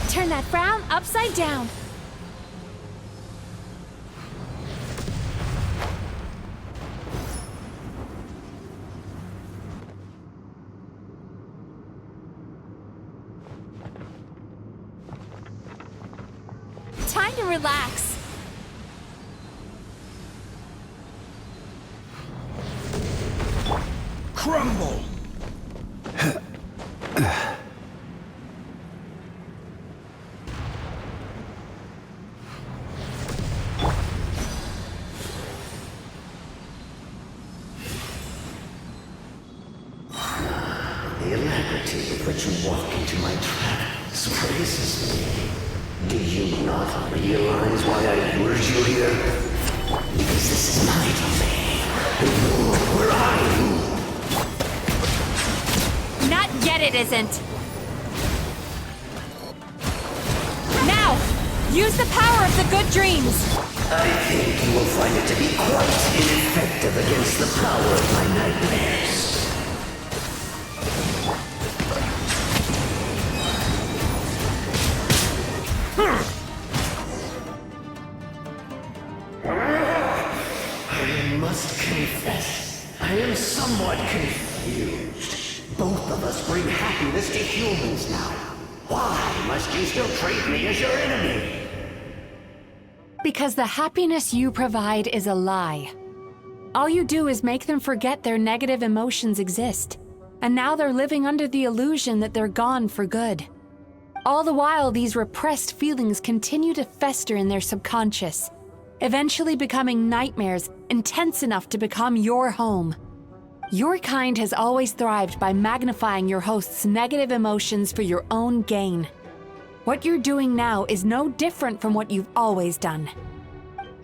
Turn that frown upside down. Time to relax. Crumble! The alacrity with which you walk into my trap surprises me. Do you not realize why I lured you here? Because this is my domain. And you are where I am. Not yet it isn't. Now, use the power of the good dreams. I think you will find it to be quite ineffective against the power of my nightmares. I must confess, I am somewhat confused. Both of us bring happiness to humans now. Why must you still treat me as your enemy? Because the happiness you provide is a lie. All you do is make them forget their negative emotions exist. And now they're living under the illusion that they're gone for good. All the while, these repressed feelings continue to fester in their subconscious, eventually becoming nightmares intense enough to become your home. Your kind has always thrived by magnifying your host's negative emotions for your own gain. What you're doing now is no different from what you've always done.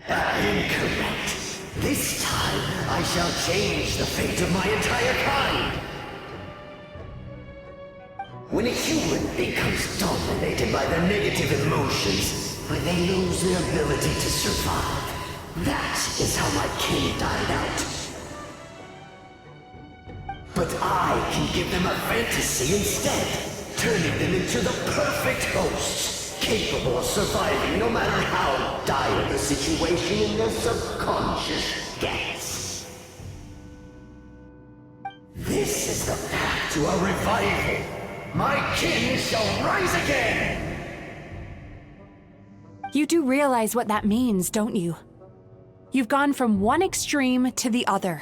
Incorrect. This time, I shall change the fate of my entire kind. When a human becomes dominated by their negative emotions, when they lose their ability to survive, that is how my kin died out. But I can give them a fantasy instead, turning them into the perfect hosts, capable of surviving no matter how dire the situation in their subconscious gets. This is the path to a revival. My kin shall rise again! You do realize what that means, don't you? You've gone from one extreme to the other.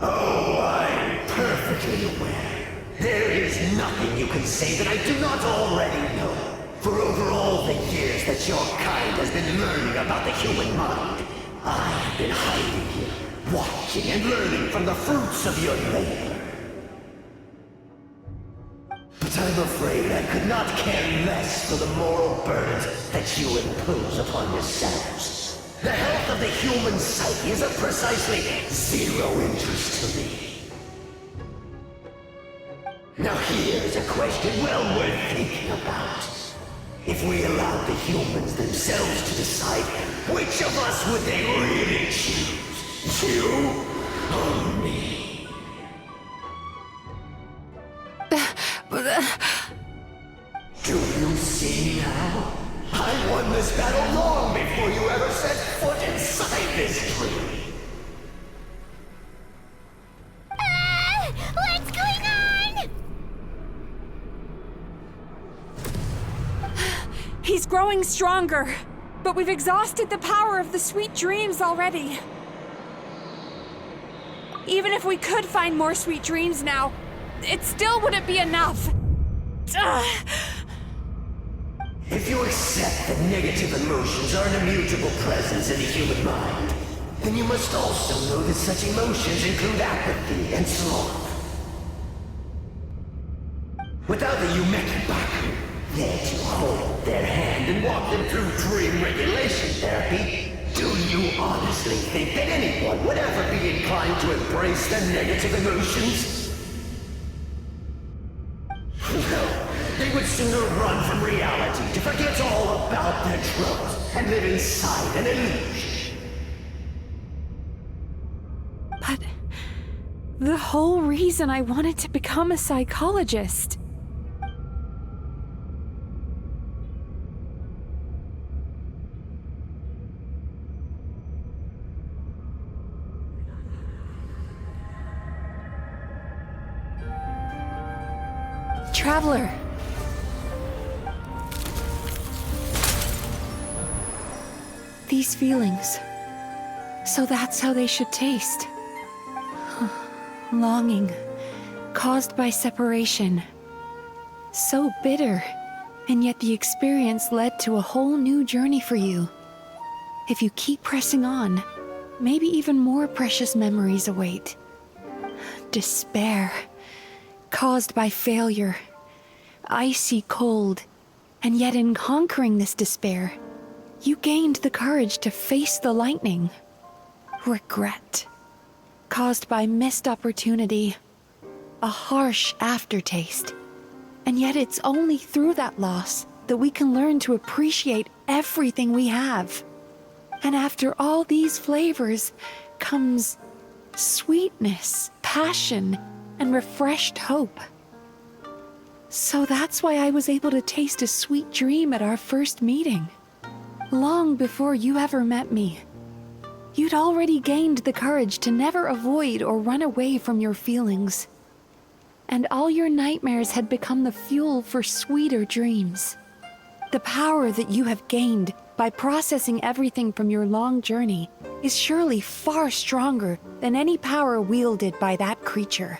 Oh, I'm perfectly aware. There is nothing you can say that I do not already know. For over all the years that your kind has been learning about the human mind, I have been hiding here, watching and learning from the fruits of your labor. But I'm afraid I could not care less for the moral burdens that you impose upon yourselves. The health of the human psyche is of precisely zero interest to me. Now here is a question well worth thinking about. If we allowed the humans themselves to decide, which of us would they really choose? You or me? Do you see now? I won this battle long before you ever set foot inside this tree. What's going on? He's growing stronger, but we've exhausted the power of the sweet dreams already. Even if we could find more sweet dreams now, it still wouldn't be enough. If you accept that negative emotions are an immutable presence in the human mind, then you must also know that such emotions include apathy and sloth. Without the Yumeki Baku there to hold their hand and walk them through dream regulation therapy, do you honestly think that anyone would ever be inclined to embrace their negative emotions? No, they would sooner run from reality to forget all about their troubles and live inside an illusion. But the whole reason I wanted to become a psychologist. Traveler. These feelings. So that's how they should taste. Longing, caused by separation. So bitter, and yet the experience led to a whole new journey for you. If you keep pressing on, maybe even more precious memories await. Despair, caused by failure. Icy cold, and yet in conquering this despair, you gained the courage to face the lightning. Regret, caused by missed opportunity, a harsh aftertaste. And yet it's only through that loss that we can learn to appreciate everything we have. And after all these flavors comes sweetness, passion, and refreshed hope. So that's why I was able to taste a sweet dream at our first meeting. Long before you ever met me. You'd already gained the courage to never avoid or run away from your feelings. And all your nightmares had become the fuel for sweeter dreams. The power that you have gained by processing everything from your long journey is surely far stronger than any power wielded by that creature.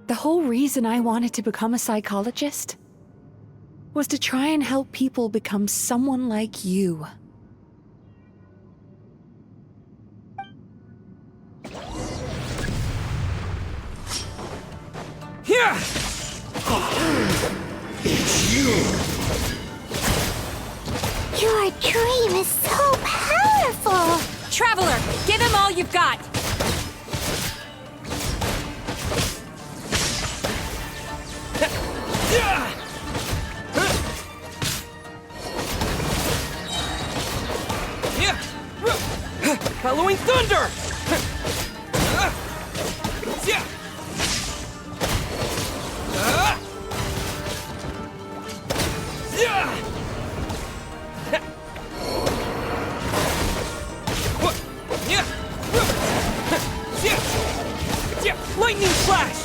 The whole reason I wanted to become a psychologist was to try and help people become someone like you. Here! It's you! Your dream is so powerful! Traveler, give him all you've got! Following thunder! Lightning flash!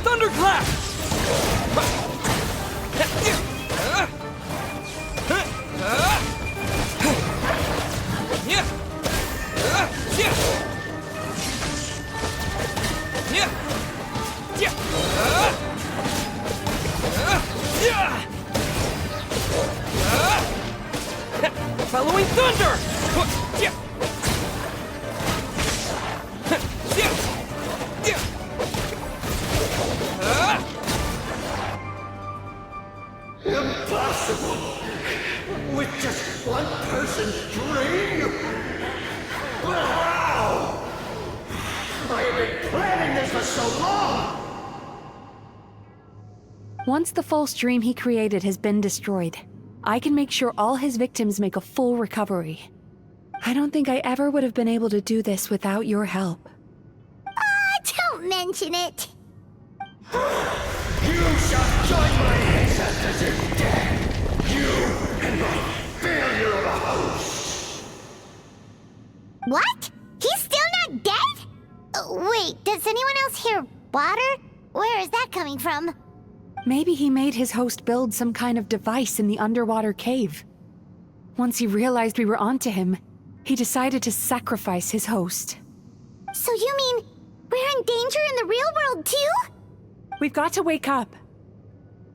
Thunderclap! Following thunder! Impossible! With just one person's dream? But how? I have been planning hands for so long? Once the false dream he created has been destroyed, I can make sure all his victims make a full recovery. I don't think I ever would have been able to do this without your help. Don't mention it. You shall join my ancestors in death. You and my failure of a host. What? He's still not dead? Wait, does anyone else hear water? Where is that coming from? Maybe he made his host build some kind of device in the underwater cave. Once he realized we were onto him, he decided to sacrifice his host. So you mean we're in danger in the real world too? We've got to wake up.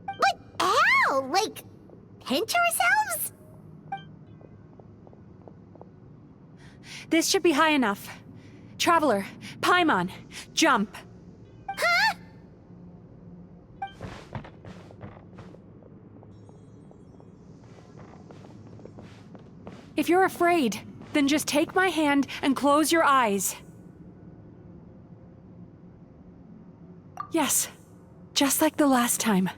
But how? Like, pinch ourselves? This should be high enough. Traveler, Paimon, jump. Huh? If you're afraid, then just take my hand and close your eyes. Yes, just like the last time.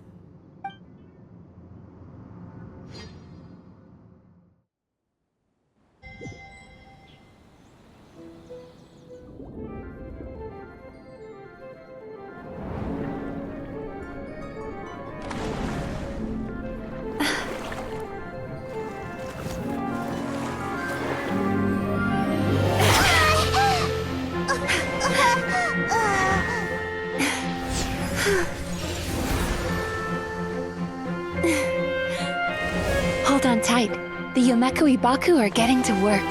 Hold on tight. The Yomekui Baku are getting to work.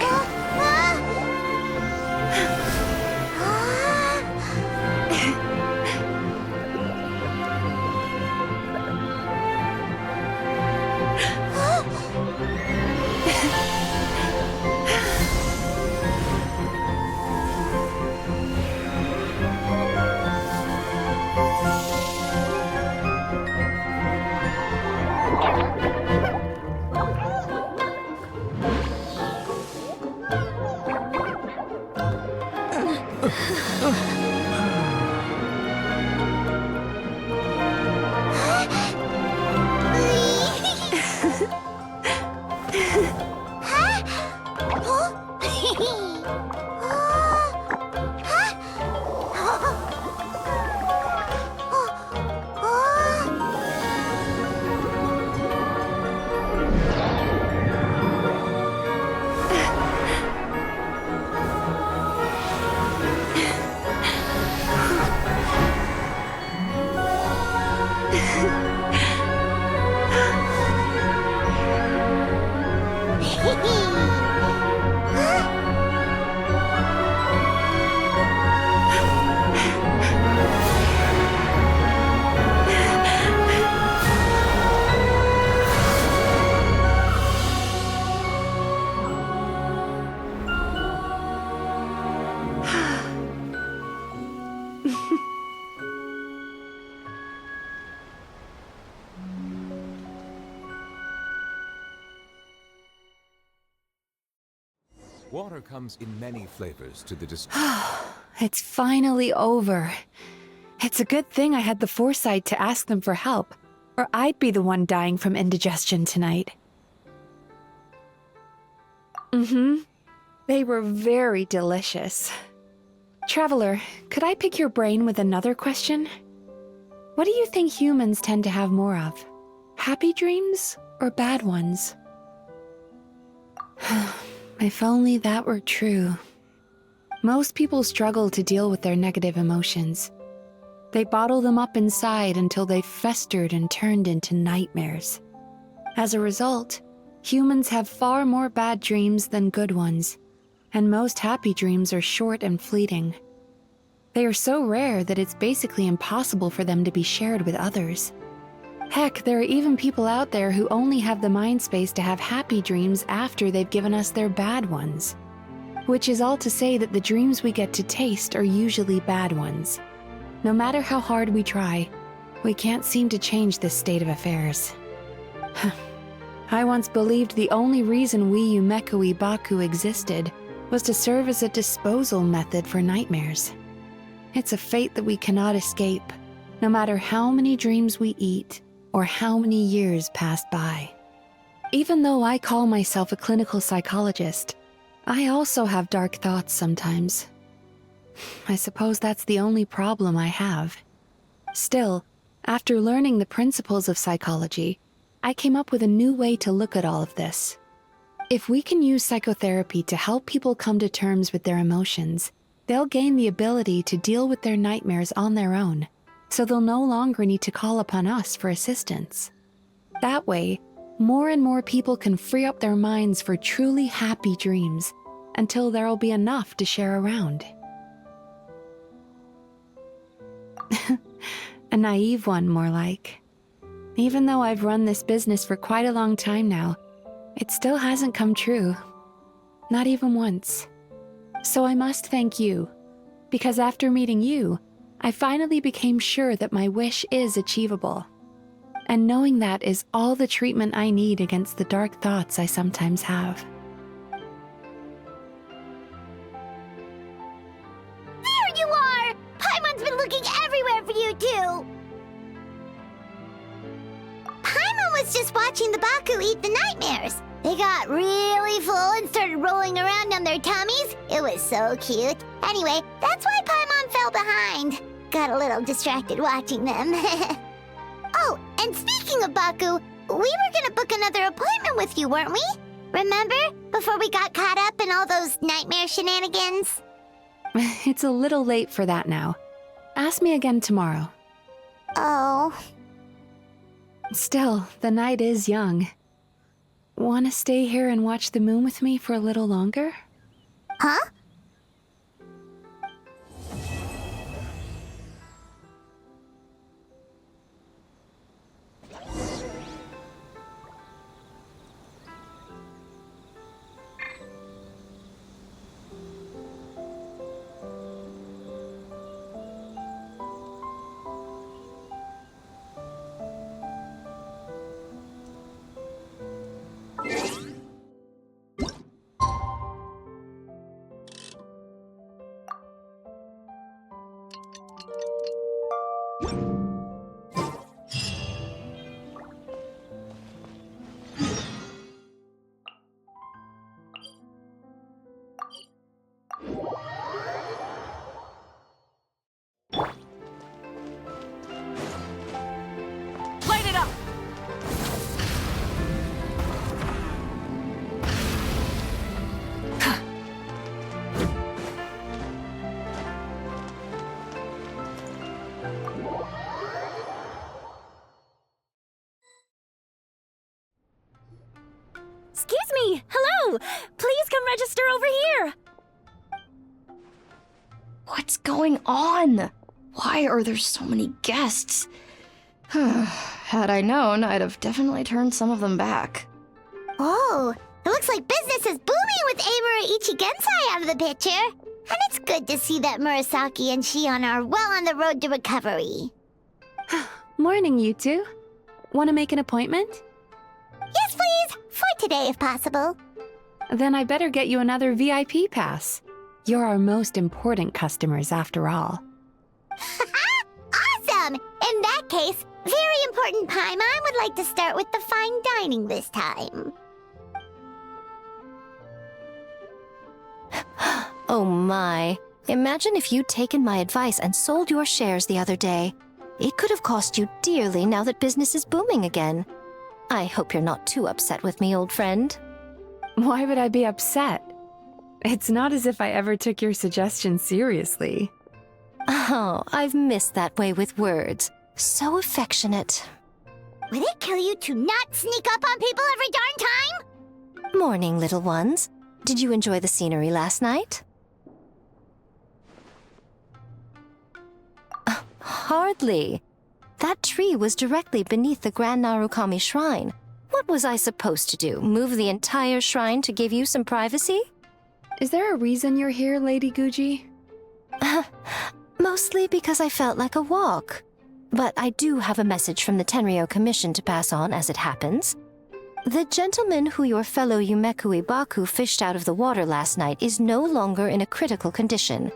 Water comes in many flavors to the It's finally over. It's a good thing I had the foresight to ask them for help, or I'd be the one dying from indigestion tonight. They were very delicious. Traveler, could I pick your brain with another question? What do you think humans tend to have more of? Happy dreams or bad ones? If only that were true. Most people struggle to deal with their negative emotions. They bottle them up inside until they've festered and turned into nightmares. As a result, humans have far more bad dreams than good ones, and most happy dreams are short and fleeting. They are so rare that it's basically impossible for them to be shared with others. Heck, there are even people out there who only have the mind space to have happy dreams after they've given us their bad ones. Which is all to say that the dreams we get to taste are usually bad ones. No matter how hard we try, we can't seem to change this state of affairs. I once believed the only reason we Yomekui Baku existed was to serve as a disposal method for nightmares. It's a fate that we cannot escape, no matter how many dreams we eat or how many years pass by. Even though I call myself a clinical psychologist, I also have dark thoughts sometimes. I suppose that's the only problem I have. Still, after learning the principles of psychology, I came up with a new way to look at all of this. If we can use psychotherapy to help people come to terms with their emotions, they'll gain the ability to deal with their nightmares on their own, so they'll no longer need to call upon us for assistance. That way, more and more people can free up their minds for truly happy dreams until there'll be enough to share around. A naive one, more like. Even though I've run this business for quite a long time now, it still hasn't come true. Not even once. So I must thank you, because after meeting you, I finally became sure that my wish is achievable. And knowing that is all the treatment I need against the dark thoughts I sometimes have. There you are! Paimon's been looking everywhere for you, too! Paimon was just watching the Baku eat the nightmares. They got really full and started rolling around on their tummies. It was so cute. Anyway, that's why Paimon fell behind. Got a little distracted watching them. Oh, and speaking of Baku, we were gonna book another appointment with you, weren't we? Remember? Before we got caught up in all those nightmare shenanigans? It's a little late for that now. Ask me again tomorrow. Oh. Still, the night is young. Want to stay here and watch the moon with me for a little longer? Huh? Light it up! Excuse me! Hello! Please come register over here! What's going on? Why are there so many guests? Had I known, I'd have definitely turned some of them back. Oh, it looks like business is booming with Amura Ichigensai out of the picture. And it's good to see that Murasaki and Shion are well on the road to recovery. Morning, you two. Want to make an appointment? Yes, please. For today, if possible. Then I better get you another VIP pass. You're our most important customers, after all. Awesome! In that case, very important Paimon would like to start with the fine dining this time. Oh my. Imagine if you'd taken my advice and sold your shares the other day. It could have cost you dearly now that business is booming again. I hope you're not too upset with me, old friend. Why would I be upset? It's not as if I ever took your suggestion seriously. Oh, I've missed that way with words. So affectionate. Would it kill you to not sneak up on people every darn time? Morning, little ones. Did you enjoy the scenery last night? Hardly. That tree was directly beneath the Grand Narukami Shrine. What was I supposed to do? Move the entire shrine to give you some privacy? Is there a reason you're here, Lady Guji? Mostly because I felt like a walk. But I do have a message from the Tenryo Commission to pass on as it happens. The gentleman who your fellow Yumekui Baku fished out of the water last night is no longer in a critical condition.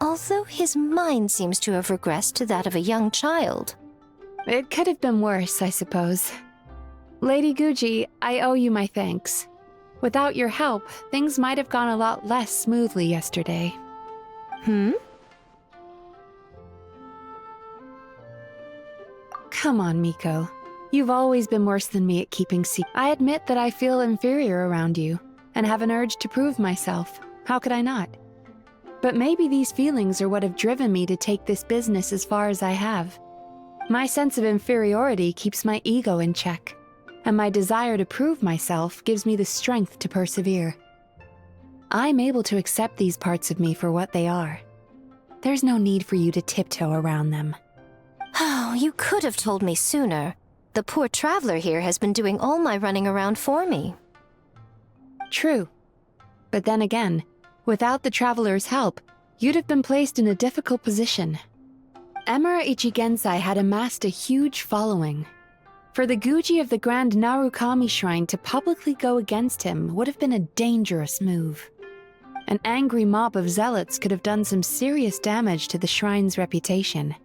Although his mind seems to have regressed to that of a young child. It could have been worse, I suppose. Lady Guji, I owe you my thanks. Without your help, things might have gone a lot less smoothly yesterday. Come on, Miko. You've always been worse than me at keeping secrets. I admit that I feel inferior around you, and have an urge to prove myself. How could I not? But maybe these feelings are what have driven me to take this business as far as I have. My sense of inferiority keeps my ego in check, and my desire to prove myself gives me the strength to persevere. I'm able to accept these parts of me for what they are. There's no need for you to tiptoe around them. Oh, you could have told me sooner. The poor traveler here has been doing all my running around for me. True. But then again, without the traveler's help, you'd have been placed in a difficult position. Emura Ichigensai had amassed a huge following. For the Guji of the Grand Narukami Shrine to publicly go against him would have been a dangerous move. An angry mob of zealots could have done some serious damage to the shrine's reputation.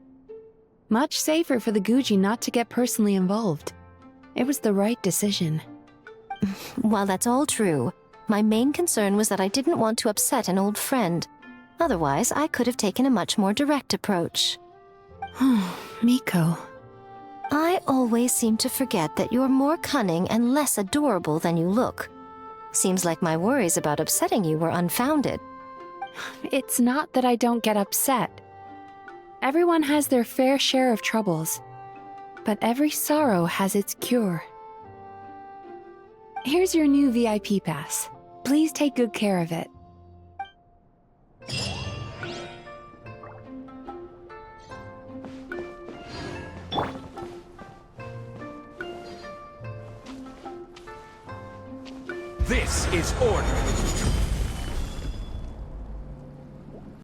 Much safer for the Guji not to get personally involved. It was the right decision. While that's all true, my main concern was that I didn't want to upset an old friend. Otherwise, I could have taken a much more direct approach. Miko. I always seem to forget that you're more cunning and less adorable than you look. Seems like my worries about upsetting you were unfounded. It's not that I don't get upset. Everyone has their fair share of troubles, but every sorrow has its cure. Here's your new VIP pass. Please take good care of it. This is order.